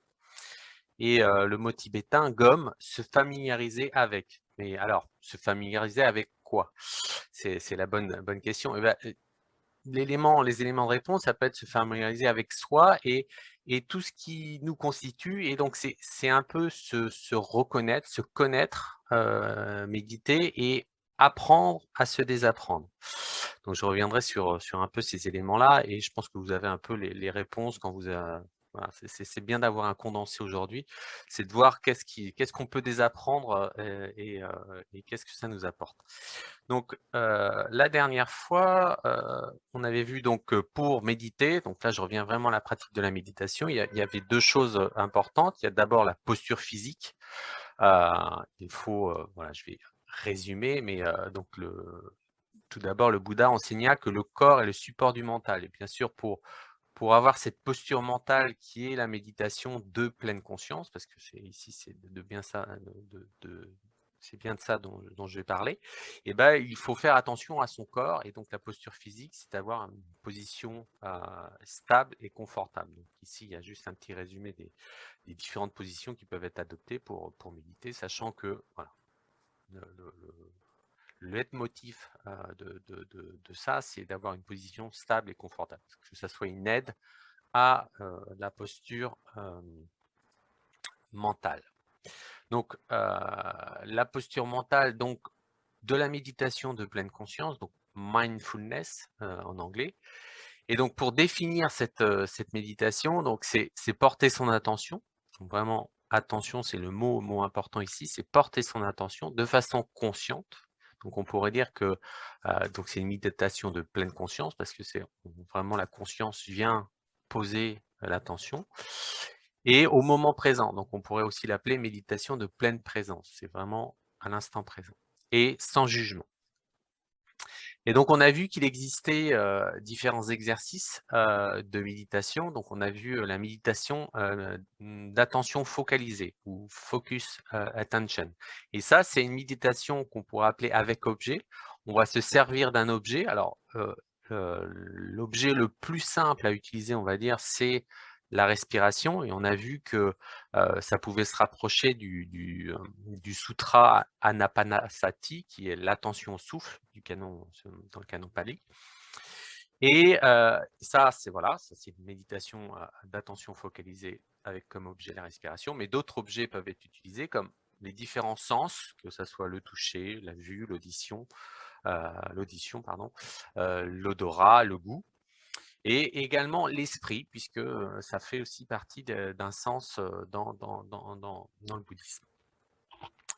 Et le mot tibétain, gom, se familiariser avec. Mais alors, se familiariser avec quoi? C'est la bonne question. Et les éléments de réponse, ça peut être se familiariser avec soi et tout ce qui nous constitue. Et donc, c'est un peu se reconnaître, se connaître, méditer et apprendre à se désapprendre. Donc, je reviendrai sur un peu ces éléments-là et je pense que vous avez un peu les réponses quand vous voilà, c'est bien d'avoir un condensé aujourd'hui, c'est de voir qu'est-ce qu'on peut désapprendre et qu'est-ce que ça nous apporte. Donc, la dernière fois, on avait vu donc pour méditer, donc là je reviens vraiment à la pratique de la méditation, il y avait 2 choses importantes. Il y a d'abord la posture physique. Il faut, voilà, je vais résumer, mais donc tout d'abord, le Bouddha enseigna que le corps est le support du mental. Et bien sûr, pour avoir cette posture mentale qui est la méditation de pleine conscience, parce que ici, c'est de bien ça, c'est bien de ça dont je vais parler, et il faut faire attention à son corps. Et donc, la posture physique, c'est d'avoir une position stable et confortable. Donc, ici, il y a juste un petit résumé des différentes positions qui peuvent être adoptées pour méditer, sachant que voilà, le leitmotiv de ça, c'est d'avoir une position stable et confortable, que ça soit une aide à la posture mentale. Donc, la posture mentale, donc, de la méditation de pleine conscience, donc mindfulness en anglais. Et donc, pour définir cette méditation, donc c'est porter son attention. Donc, vraiment, attention, c'est le mot important ici, c'est porter son attention de façon consciente. Donc, on pourrait dire que donc c'est une méditation de pleine conscience parce que c'est vraiment la conscience vient poser l'attention. Et au moment présent, donc on pourrait aussi l'appeler méditation de pleine présence. C'est vraiment à l'instant présent et sans jugement. Et donc, on a vu qu'il existait différents exercices de méditation. Donc, on a vu la méditation d'attention focalisée ou focus attention. Et ça, c'est une méditation qu'on pourrait appeler avec objet. On va se servir d'un objet. Alors, l'objet le plus simple à utiliser, on va dire, c'est la respiration. Et on a vu que ça pouvait se rapprocher du sutra Anapanasati, qui est l'attention au souffle dans le canon Pali. Et ça, c'est une méditation d'attention focalisée avec comme objet la respiration, mais d'autres objets peuvent être utilisés comme les différents sens, que ce soit le toucher, la vue, l'audition, l'odorat, le goût. Et également l'esprit, puisque ça fait aussi partie d'un sens dans le bouddhisme.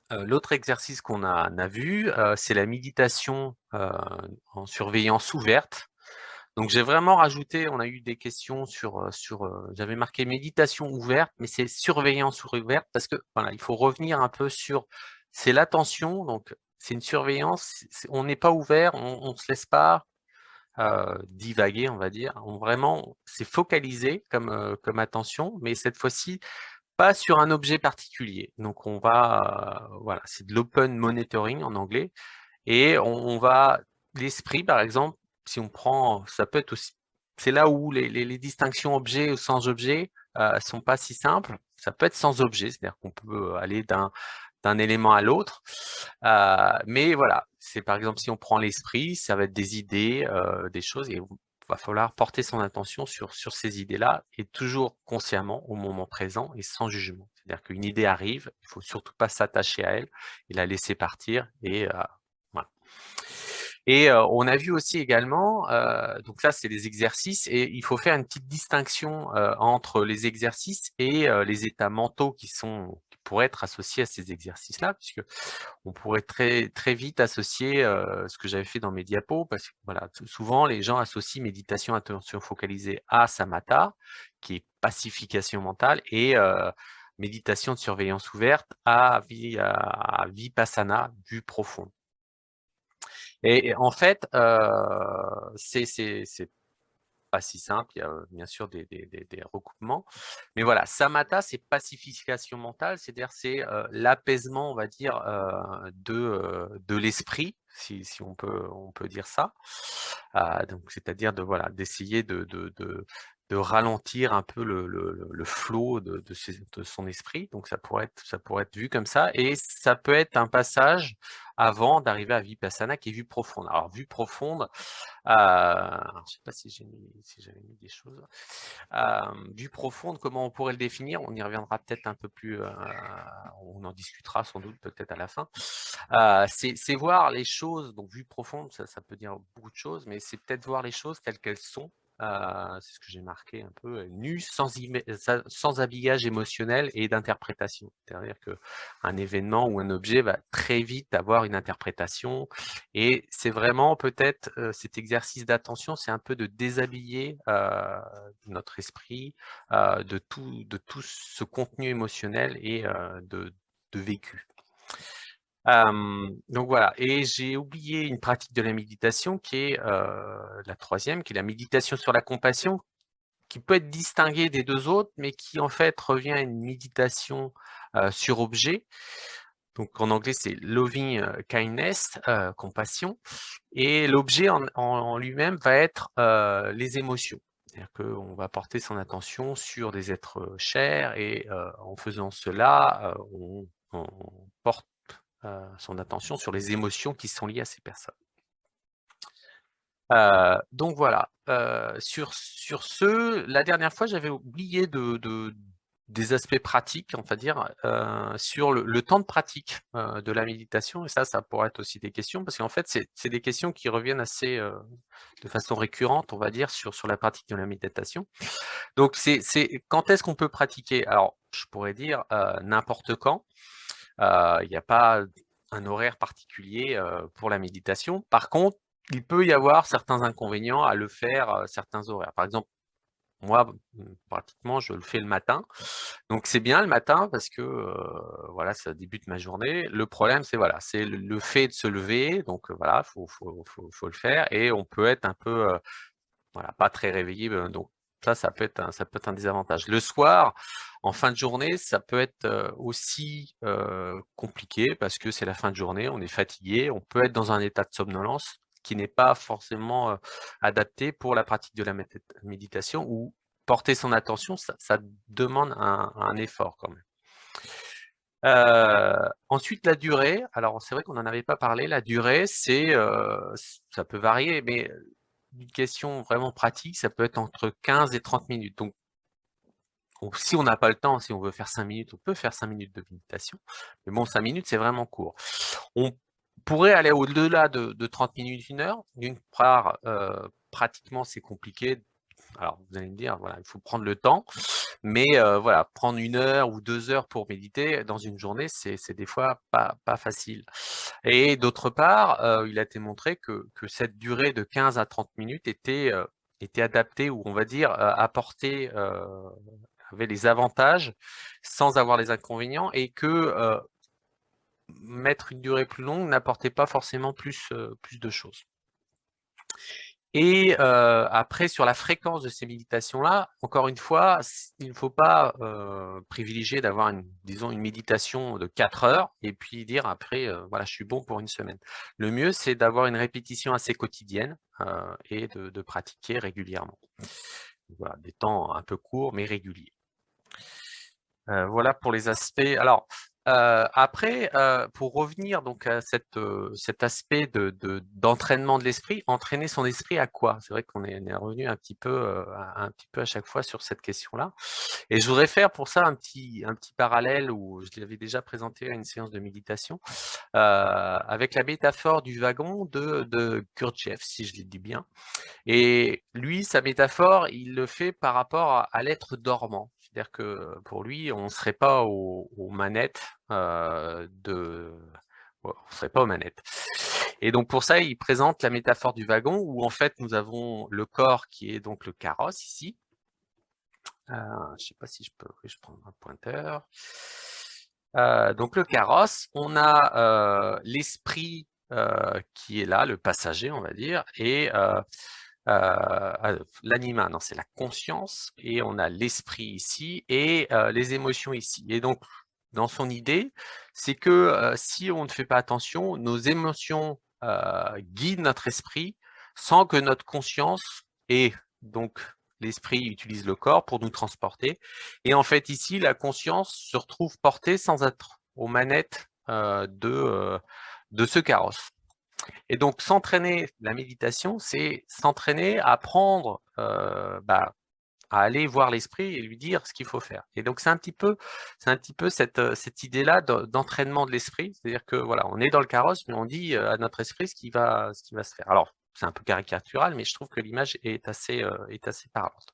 L'autre exercice qu'on a vu, c'est la méditation en surveillance ouverte. Donc j'ai vraiment rajouté, on a eu des questions j'avais marqué méditation ouverte, mais c'est surveillance ouverte parce que voilà, il faut revenir un peu sur, c'est l'attention, donc c'est une surveillance, on n'est pas ouvert, on ne se laisse pas divaguer, on va dire. Vraiment, c'est focalisé comme attention, mais cette fois-ci, pas sur un objet particulier. Donc, on va, voilà, c'est de l'open monitoring en anglais. Et on va, l'esprit, par exemple, si on prend, ça peut être aussi, c'est là où les distinctions objet ou sans objet sont pas si simples. Ça peut être sans objet, c'est-à-dire qu'on peut aller d'un élément à l'autre. Mais voilà, c'est par exemple, si on prend l'esprit, ça va être des idées, des choses, et il va falloir porter son attention sur ces idées-là, et toujours consciemment au moment présent et sans jugement. C'est-à-dire qu'une idée arrive, il faut surtout pas s'attacher à elle et la laisser partir, et voilà. Et on a vu aussi également, donc ça c'est les exercices, et il faut faire une petite distinction entre les exercices et les états mentaux qui pourraient être associés à ces exercices-là, puisque on pourrait très vite associer ce que j'avais fait dans mes diapos, parce que voilà, souvent les gens associent méditation attention focalisée à samatha, qui est pacification mentale, et méditation de surveillance ouverte à vipassana, vue profonde. Et en fait, c'est pas si simple, il y a bien sûr des recoupements. Mais voilà, samatha, c'est pacification mentale, c'est-à-dire c'est l'apaisement, on va dire, de l'esprit, si on peut dire ça. Donc, c'est-à-dire d'essayer de ralentir un peu le flot de son esprit. Donc, ça pourrait être vu comme ça. Et ça peut être un passage avant d'arriver à Vipassana, qui est vue profonde. Alors, vue profonde, je ne sais pas si j'avais mis des choses. Vue profonde, comment on pourrait le définir? On y reviendra peut-être un peu plus, on en discutera sans doute peut-être à la fin. C'est voir les choses, donc vue profonde, ça peut dire beaucoup de choses, mais c'est peut-être voir les choses telles qu'elles sont. C'est ce que j'ai marqué un peu, nu, sans habillage émotionnel et d'interprétation. C'est-à-dire qu'un événement ou un objet va très vite avoir une interprétation, et c'est vraiment peut-être cet exercice d'attention, c'est un peu de déshabiller notre esprit de tout ce contenu émotionnel et de vécu. Donc voilà, et j'ai oublié une pratique de la méditation qui est la troisième, qui est la méditation sur la compassion, qui peut être distinguée des deux autres, mais qui en fait revient à une méditation sur objet. Donc en anglais, c'est loving kindness, compassion, et l'objet en lui-même va être les émotions. C'est-à-dire qu'on va porter son attention sur des êtres chers, et en faisant cela, on porte son attention sur les émotions qui sont liées à ces personnes. Donc voilà, sur ce, la dernière fois, j'avais oublié de des aspects pratiques, on va dire, sur le temps de pratique de la méditation. Et ça pourrait être aussi des questions, parce qu'en fait, c'est des questions qui reviennent assez de façon récurrente, on va dire, sur la pratique de la méditation. Donc, quand est-ce qu'on peut pratiquer? Alors, je pourrais dire n'importe quand. Il n'y a pas un horaire particulier pour la méditation. Par contre, il peut y avoir certains inconvénients à le faire certains horaires. Par exemple, moi, pratiquement, je le fais le matin. Donc, c'est bien le matin parce que voilà, ça débute ma journée. Le problème, c'est voilà, c'est le fait de se lever. Donc, voilà, faut le faire. Et on peut être un peu, voilà, pas très réveillé. Donc, ça peut être un désavantage. Le soir, en fin de journée, ça peut être aussi compliqué parce que c'est la fin de journée, on est fatigué, on peut être dans un état de somnolence qui n'est pas forcément adapté pour la pratique de la méditation, ou porter son attention, ça demande un effort quand même. Ensuite, la durée. Alors, c'est vrai qu'on n'en avait pas parlé. La durée, ça peut varier, mais une question vraiment pratique, ça peut être entre 15 et 30 minutes. Donc, si on n'a pas le temps, si on veut faire 5 minutes, on peut faire 5 minutes de méditation. Mais bon, 5 minutes, c'est vraiment court. On pourrait aller au-delà de 30 minutes, 1 heure. D'une part, pratiquement, c'est compliqué. Alors, vous allez me dire, voilà, il faut prendre le temps. Mais voilà, prendre 1 heure ou 2 heures pour méditer dans une journée, c'est des fois pas facile. Et d'autre part, il a été montré que cette durée de 15 à 30 minutes était adaptée, ou on va dire avait les avantages sans avoir les inconvénients, et que mettre une durée plus longue n'apportait pas forcément plus de choses. Et après, sur la fréquence de ces méditations-là, encore une fois, il ne faut pas privilégier d'avoir disons une méditation de 4 heures et puis dire après, voilà, je suis bon pour 1 semaine. Le mieux, c'est d'avoir une répétition assez quotidienne et de pratiquer régulièrement. Voilà, des temps un peu courts mais réguliers. Voilà pour les aspects. Alors, après, pour revenir donc à cet aspect d'entraînement de l'esprit, entraîner son esprit à quoi? C'est vrai qu'on est revenu un petit peu à chaque fois sur cette question-là. Et je voudrais faire pour ça un petit parallèle, où je l'avais déjà présenté à une séance de méditation, avec la métaphore du wagon de Gurdjieff, si je le dis bien. Et lui, sa métaphore, il le fait par rapport à l'être dormant. C'est-à-dire que pour lui, on ne serait pas aux manettes on serait pas aux manettes. Et donc pour ça, il présente la métaphore du wagon, où en fait nous avons le corps qui est donc le carrosse ici. Je ne sais pas si je peux, je prends un pointeur. Donc le carrosse, on a l'esprit qui est là, le passager, on va dire, et l'anima, non, c'est la conscience, et on a l'esprit ici et les émotions ici. Et donc, dans son idée, c'est que si on ne fait pas attention, nos émotions guident notre esprit sans que notre conscience et donc l'esprit utilise le corps pour nous transporter. Et en fait, ici, la conscience se retrouve portée sans être aux manettes de ce carrosse. Et donc, s'entraîner, la méditation, c'est s'entraîner à apprendre à aller voir l'esprit et lui dire ce qu'il faut faire. Et donc, c'est un petit peu cette idée-là d'entraînement de l'esprit. C'est-à-dire que voilà, on est dans le carrosse, mais on dit à notre esprit ce qui va se faire. Alors, c'est un peu caricatural, mais je trouve que l'image est assez parlante.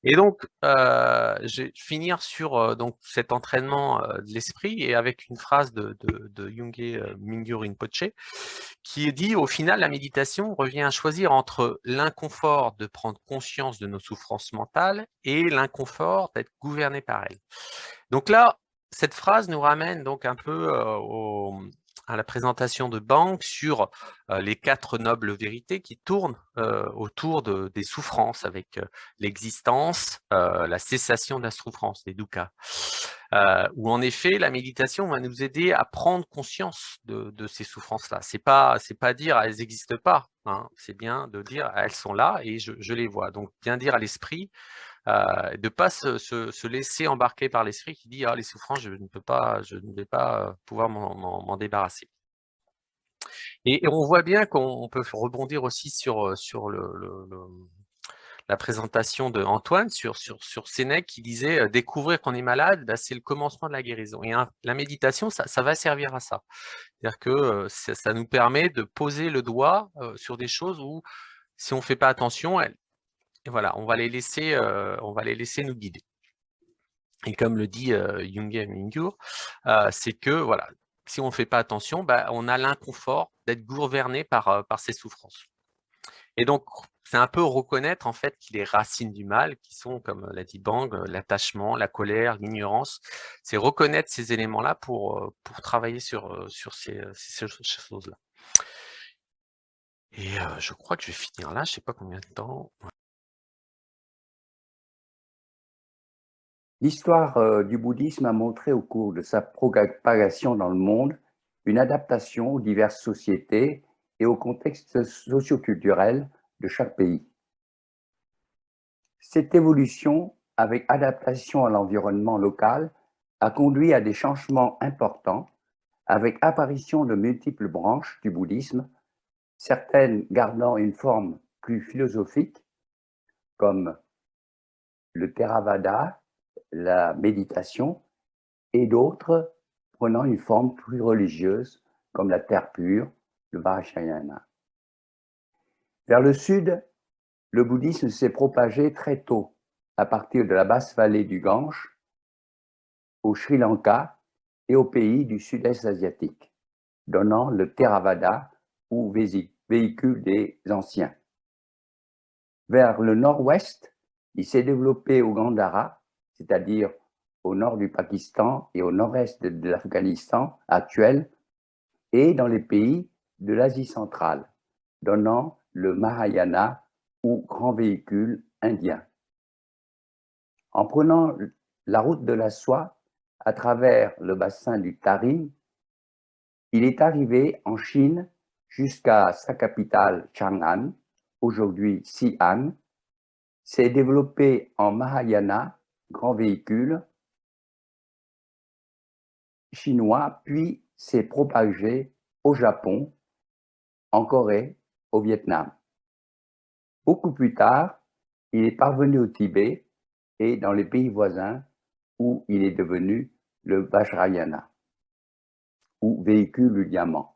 Et donc, je vais finir sur donc cet entraînement de l'esprit, et avec une phrase de Yungay Mingyu Rinpoche, qui dit: au final, la méditation revient à choisir entre l'inconfort de prendre conscience de nos souffrances mentales et l'inconfort d'être gouverné par elles. Donc là, cette phrase nous ramène donc un peu à la présentation de Bank sur les 4 nobles vérités qui tournent autour des souffrances, avec l'existence, la cessation de la souffrance, les dukkha. Où en effet, la méditation va nous aider à prendre conscience de ces souffrances-là. C'est pas dire elles n'existent pas, hein, c'est bien de dire elles sont là et je les vois. Donc bien dire à l'esprit, de ne pas se laisser embarquer par l'esprit qui dit: ah, les souffrances, je ne vais pas pouvoir m'en débarrasser. Et on voit bien qu'on peut rebondir aussi sur la présentation de Antoine sur Sénèque qui disait découvrir qu'on est malade, bah, c'est le commencement de la guérison. Et la méditation, ça va servir à ça. C'est-à-dire que ça nous permet de poser le doigt sur des choses où, si on ne fait pas attention, et voilà, on va les laisser nous guider. Et comme le dit Jürgen Mingur, c'est que voilà, si on ne fait pas attention, bah, on a l'inconfort d'être gouverné par ces souffrances. Et donc, c'est un peu reconnaître en fait qu'il les racines du mal, qui sont, comme l'a dit Bang, l'attachement, la colère, l'ignorance. C'est reconnaître ces éléments-là pour travailler sur ces choses-là. Et je crois que je vais finir là, je ne sais pas combien de temps. L'histoire du bouddhisme a montré au cours de sa propagation dans le monde une adaptation aux diverses sociétés et au contexte socio-culturel de chaque pays. Cette évolution, avec adaptation à l'environnement local, a conduit à des changements importants, avec apparition de multiples branches du bouddhisme, certaines gardant une forme plus philosophique, comme le Theravada, la méditation, et d'autres prenant une forme plus religieuse, comme la terre pure, le Vajrayana. Vers le sud, le bouddhisme s'est propagé très tôt, à partir de la basse vallée du Gange, au Sri Lanka et aux pays du sud-est asiatique, donnant le Theravada ou véhicule des anciens. Vers le nord-ouest, il s'est développé au Gandhara, c'est-à-dire au nord du Pakistan et au nord-est de l'Afghanistan actuel, et dans les pays de l'Asie centrale, donnant le Mahayana ou grand véhicule indien. En prenant la route de la soie à travers le bassin du Tarim, il est arrivé en Chine jusqu'à sa capitale Chang'an, aujourd'hui Xi'an, s'est développé en Mahayana, grand véhicule chinois, puis s'est propagé au Japon, en Corée, au Vietnam. Beaucoup plus tard, il est parvenu au Tibet et dans les pays voisins où il est devenu le Vajrayana, ou véhicule du diamant.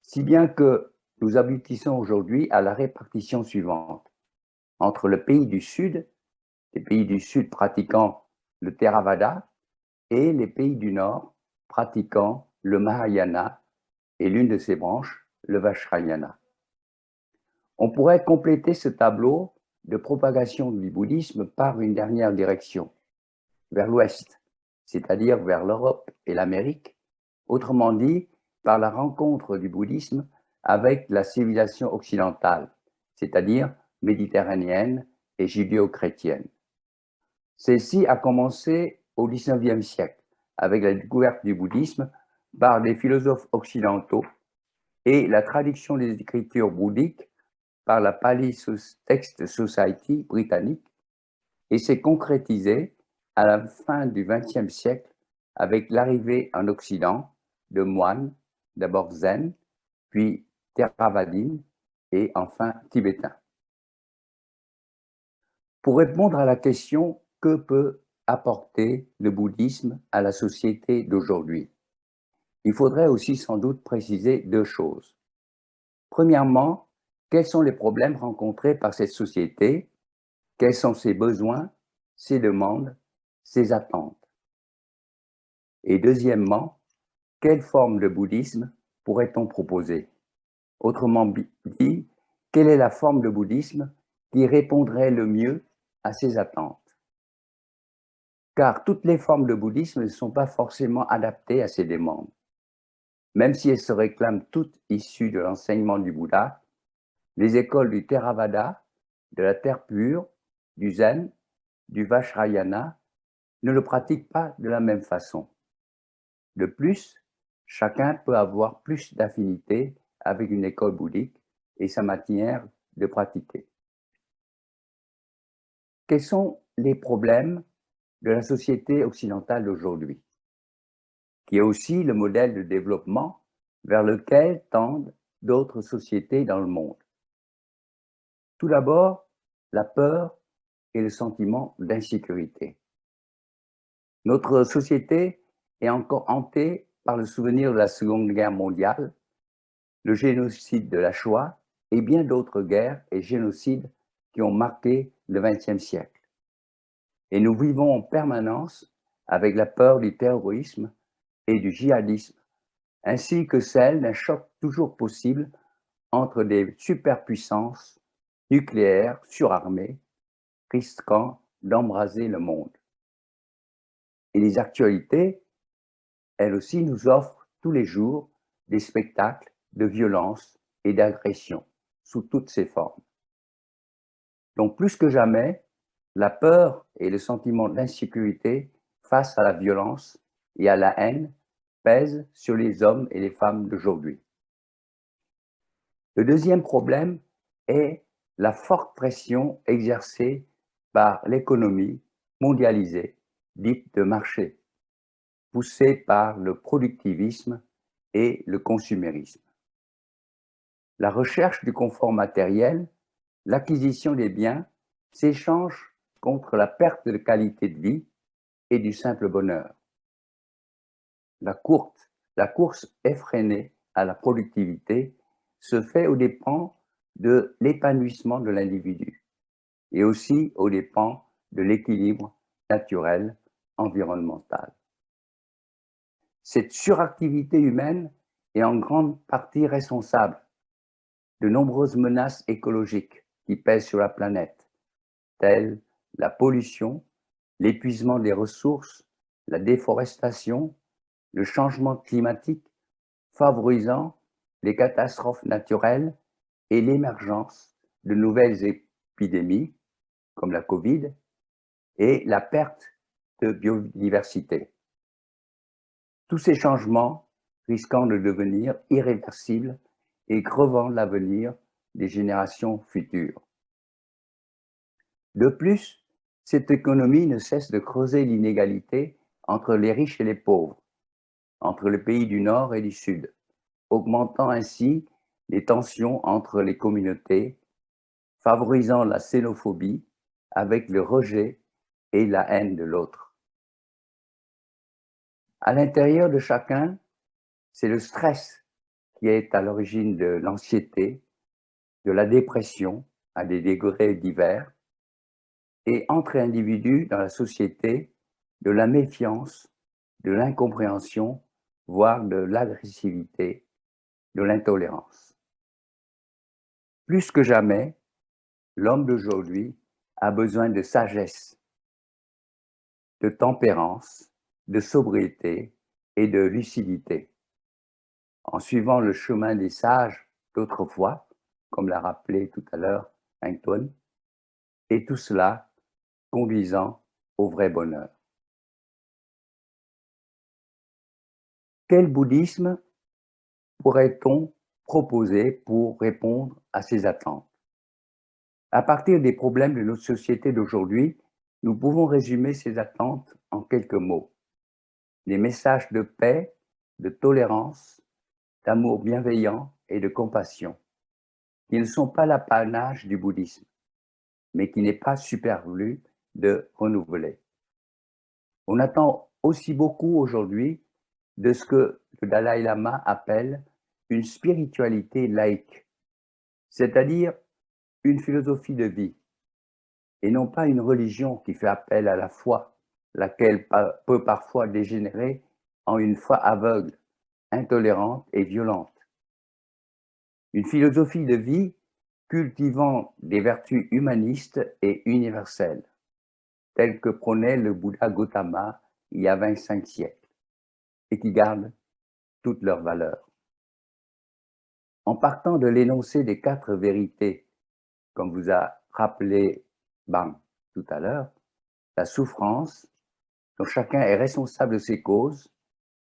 Si bien que nous aboutissons aujourd'hui à la répartition suivante. Entre le pays du Sud, les pays du Sud pratiquant le Theravada, et les pays du Nord pratiquant le Mahayana et l'une de ses branches, le Vajrayana. On pourrait compléter ce tableau de propagation du bouddhisme par une dernière direction, vers l'ouest, c'est-à-dire vers l'Europe et l'Amérique, autrement dit, par la rencontre du bouddhisme avec la civilisation occidentale, c'est-à-dire méditerranéenne et judéo-chrétienne. Celle-ci a commencé au XIXe siècle, avec la découverte du bouddhisme par des philosophes occidentaux et la traduction des écritures bouddhiques par la Pali Text Society britannique, et s'est concrétisée à la fin du XXe siècle avec l'arrivée en Occident de moines, d'abord zen, puis theravadines et enfin tibétains. Pour répondre à la question « Que peut apporter le bouddhisme à la société d'aujourd'hui ?» il faudrait aussi sans doute préciser deux choses. Premièrement, quels sont les problèmes rencontrés par cette société? Quels sont ses besoins, ses demandes, ses attentes? Et deuxièmement, quelle forme de bouddhisme pourrait-on proposer? Autrement dit, quelle est la forme de bouddhisme qui répondrait le mieux à ces attentes? Car toutes les formes de bouddhisme ne sont pas forcément adaptées à ces demandes. Même si elles se réclament toutes issues de l'enseignement du Bouddha, les écoles du Theravada, de la terre pure, du Zen, du Vajrayana ne le pratiquent pas de la même façon. De plus, chacun peut avoir plus d'affinité avec une école bouddhique et sa manière de pratiquer. Quels sont les problèmes de la société occidentale d'aujourd'hui, qui est aussi le modèle de développement vers lequel tendent d'autres sociétés dans le monde? Tout d'abord, la peur et le sentiment d'insécurité. Notre société est encore hantée par le souvenir de la Seconde Guerre mondiale, le génocide de la Shoah et bien d'autres guerres et génocides qui ont marqué le XXe siècle. Et nous vivons en permanence avec la peur du terrorisme et du djihadisme, ainsi que celle d'un choc toujours possible entre des superpuissances nucléaires surarmées, risquant d'embraser le monde. Et les actualités, elles aussi, nous offrent tous les jours des spectacles de violence et d'agression sous toutes ses formes. Donc, plus que jamais, la peur et le sentiment d'insécurité face à la violence et à la haine pèsent sur les hommes et les femmes d'aujourd'hui. Le deuxième problème est la forte pression exercée par l'économie mondialisée, dite de marché, poussée par le productivisme et le consumérisme. La recherche du confort matériel, l'acquisition des biens s'échangent contre la perte de qualité de vie et du simple bonheur. La course effrénée à la productivité se fait aux dépens de l'épanouissement de l'individu et aussi aux dépens de l'équilibre naturel environnemental. Cette suractivité humaine est en grande partie responsable de nombreuses menaces écologiques qui pèsent sur la planète, telles la pollution, l'épuisement des ressources, la déforestation, le changement climatique, favorisant les catastrophes naturelles et l'émergence de nouvelles épidémies, comme la Covid, et la perte de biodiversité. Tous ces changements risquant de devenir irréversibles et grevant l'avenir des générations futures. De plus, cette économie ne cesse de creuser l'inégalité entre les riches et les pauvres, entre les pays du Nord et du Sud, augmentant ainsi les tensions entre les communautés, favorisant la xénophobie avec le rejet et la haine de l'autre. À l'intérieur de chacun, c'est le stress qui est à l'origine de l'anxiété, de la dépression à des degrés divers, et entre individus dans la société, de la méfiance, de l'incompréhension, voire de l'agressivité, de l'intolérance. Plus que jamais, l'homme d'aujourd'hui a besoin de sagesse, de tempérance, de sobriété et de lucidité. En suivant le chemin des sages d'autrefois, comme l'a rappelé tout à l'heure Anton, et tout cela conduisant au vrai bonheur. Quel bouddhisme pourrait-on proposer pour répondre à ces attentes? À partir des problèmes de notre société d'aujourd'hui, nous pouvons résumer ces attentes en quelques mots. Des messages de paix, de tolérance, d'amour bienveillant et de compassion, qui ne sont pas l'apanage du bouddhisme, mais qui n'est pas superflu de renouveler. On attend aussi beaucoup aujourd'hui de ce que le Dalai Lama appelle une spiritualité laïque, c'est-à-dire une philosophie de vie, et non pas une religion qui fait appel à la foi, laquelle peut parfois dégénérer en une foi aveugle, intolérante et violente. Une philosophie de vie cultivant des vertus humanistes et universelles, telles que prônait le Bouddha Gautama il y a 25 siècles, et qui gardent toute leur valeur. En partant de l'énoncé des 4 vérités, comme vous a rappelé Bang tout à l'heure, la souffrance, dont chacun est responsable de ses causes,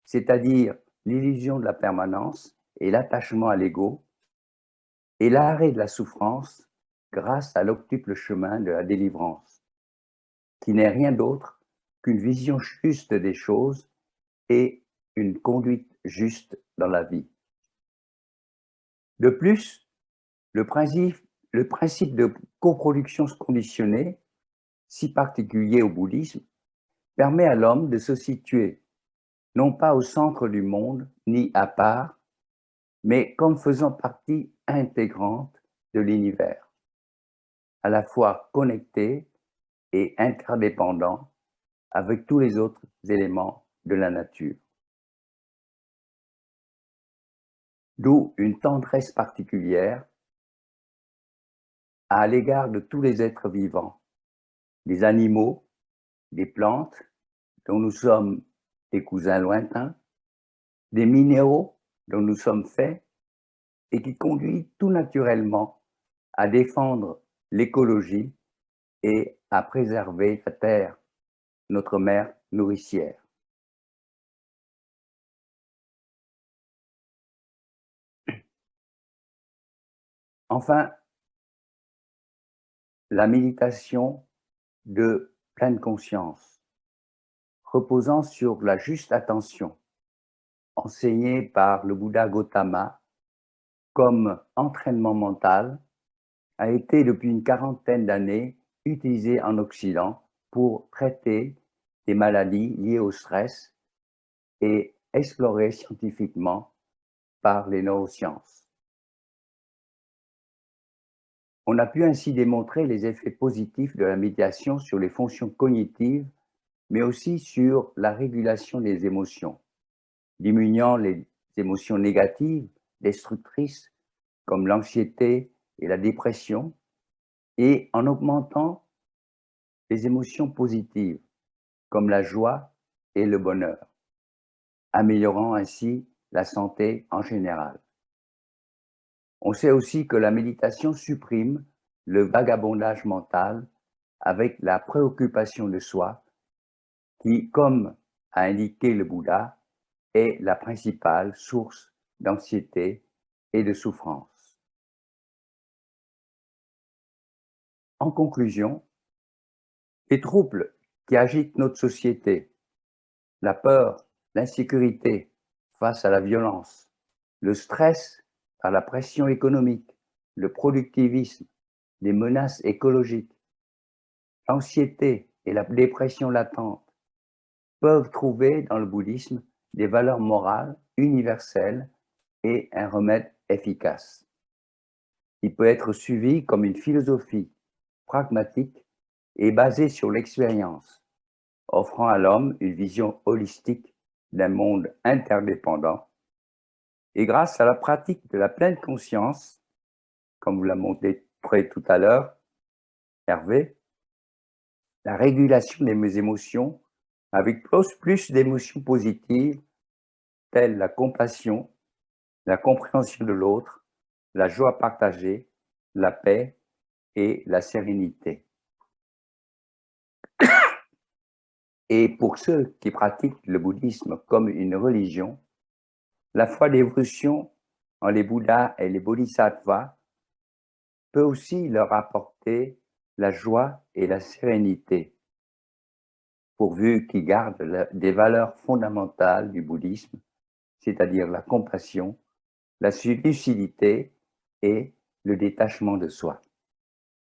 c'est-à-dire l'illusion de la permanence et l'attachement à l'ego, et l'arrêt de la souffrance grâce à l'octuple chemin de la délivrance, qui n'est rien d'autre qu'une vision juste des choses et une conduite juste dans la vie. De plus, le principe Le principe de coproduction conditionnée, si particulier au bouddhisme, permet à l'homme de se situer non pas au centre du monde, ni à part, mais comme faisant partie intégrante de l'univers, à la fois connecté et interdépendant avec tous les autres éléments de la nature. D'où une tendresse particulière à l'égard de tous les êtres vivants, des animaux, des plantes, dont nous sommes des cousins lointains, des minéraux dont nous sommes faits, et qui conduit tout naturellement à défendre l'écologie et à préserver la terre, notre mère nourricière. Enfin, la méditation de pleine conscience, reposant sur la juste attention, enseignée par le Bouddha Gautama comme entraînement mental, a été depuis une quarantaine d'années utilisée en Occident pour traiter des maladies liées au stress et explorée scientifiquement par les neurosciences. On a pu ainsi démontrer les effets positifs de la méditation sur les fonctions cognitives, mais aussi sur la régulation des émotions, diminuant les émotions négatives, destructrices, comme l'anxiété et la dépression, et en augmentant les émotions positives, comme la joie et le bonheur, améliorant ainsi la santé en général. On sait aussi que la méditation supprime le vagabondage mental avec la préoccupation de soi, qui, comme a indiqué le Bouddha, est la principale source d'anxiété et de souffrance. En conclusion, les troubles qui agitent notre société, la peur, l'insécurité face à la violence, le stress par la pression économique, le productivisme, les menaces écologiques, l'anxiété et la dépression latente peuvent trouver dans le bouddhisme des valeurs morales universelles et un remède efficace. Il peut être suivi comme une philosophie pragmatique et basée sur l'expérience, offrant à l'homme une vision holistique d'un monde interdépendant. Et grâce à la pratique de la pleine conscience, comme vous l'a montré tout à l'heure, Hervé, la régulation des émotions avec plus d'émotions positives telles la compassion, la compréhension de l'autre, la joie partagée, la paix et la sérénité. Et pour ceux qui pratiquent le bouddhisme comme une religion, la foi d'évolution en les Bouddhas et les Bodhisattvas peut aussi leur apporter la joie et la sérénité, pourvu qu'ils gardent des valeurs fondamentales du bouddhisme, c'est-à-dire la compassion, la lucidité et le détachement de soi.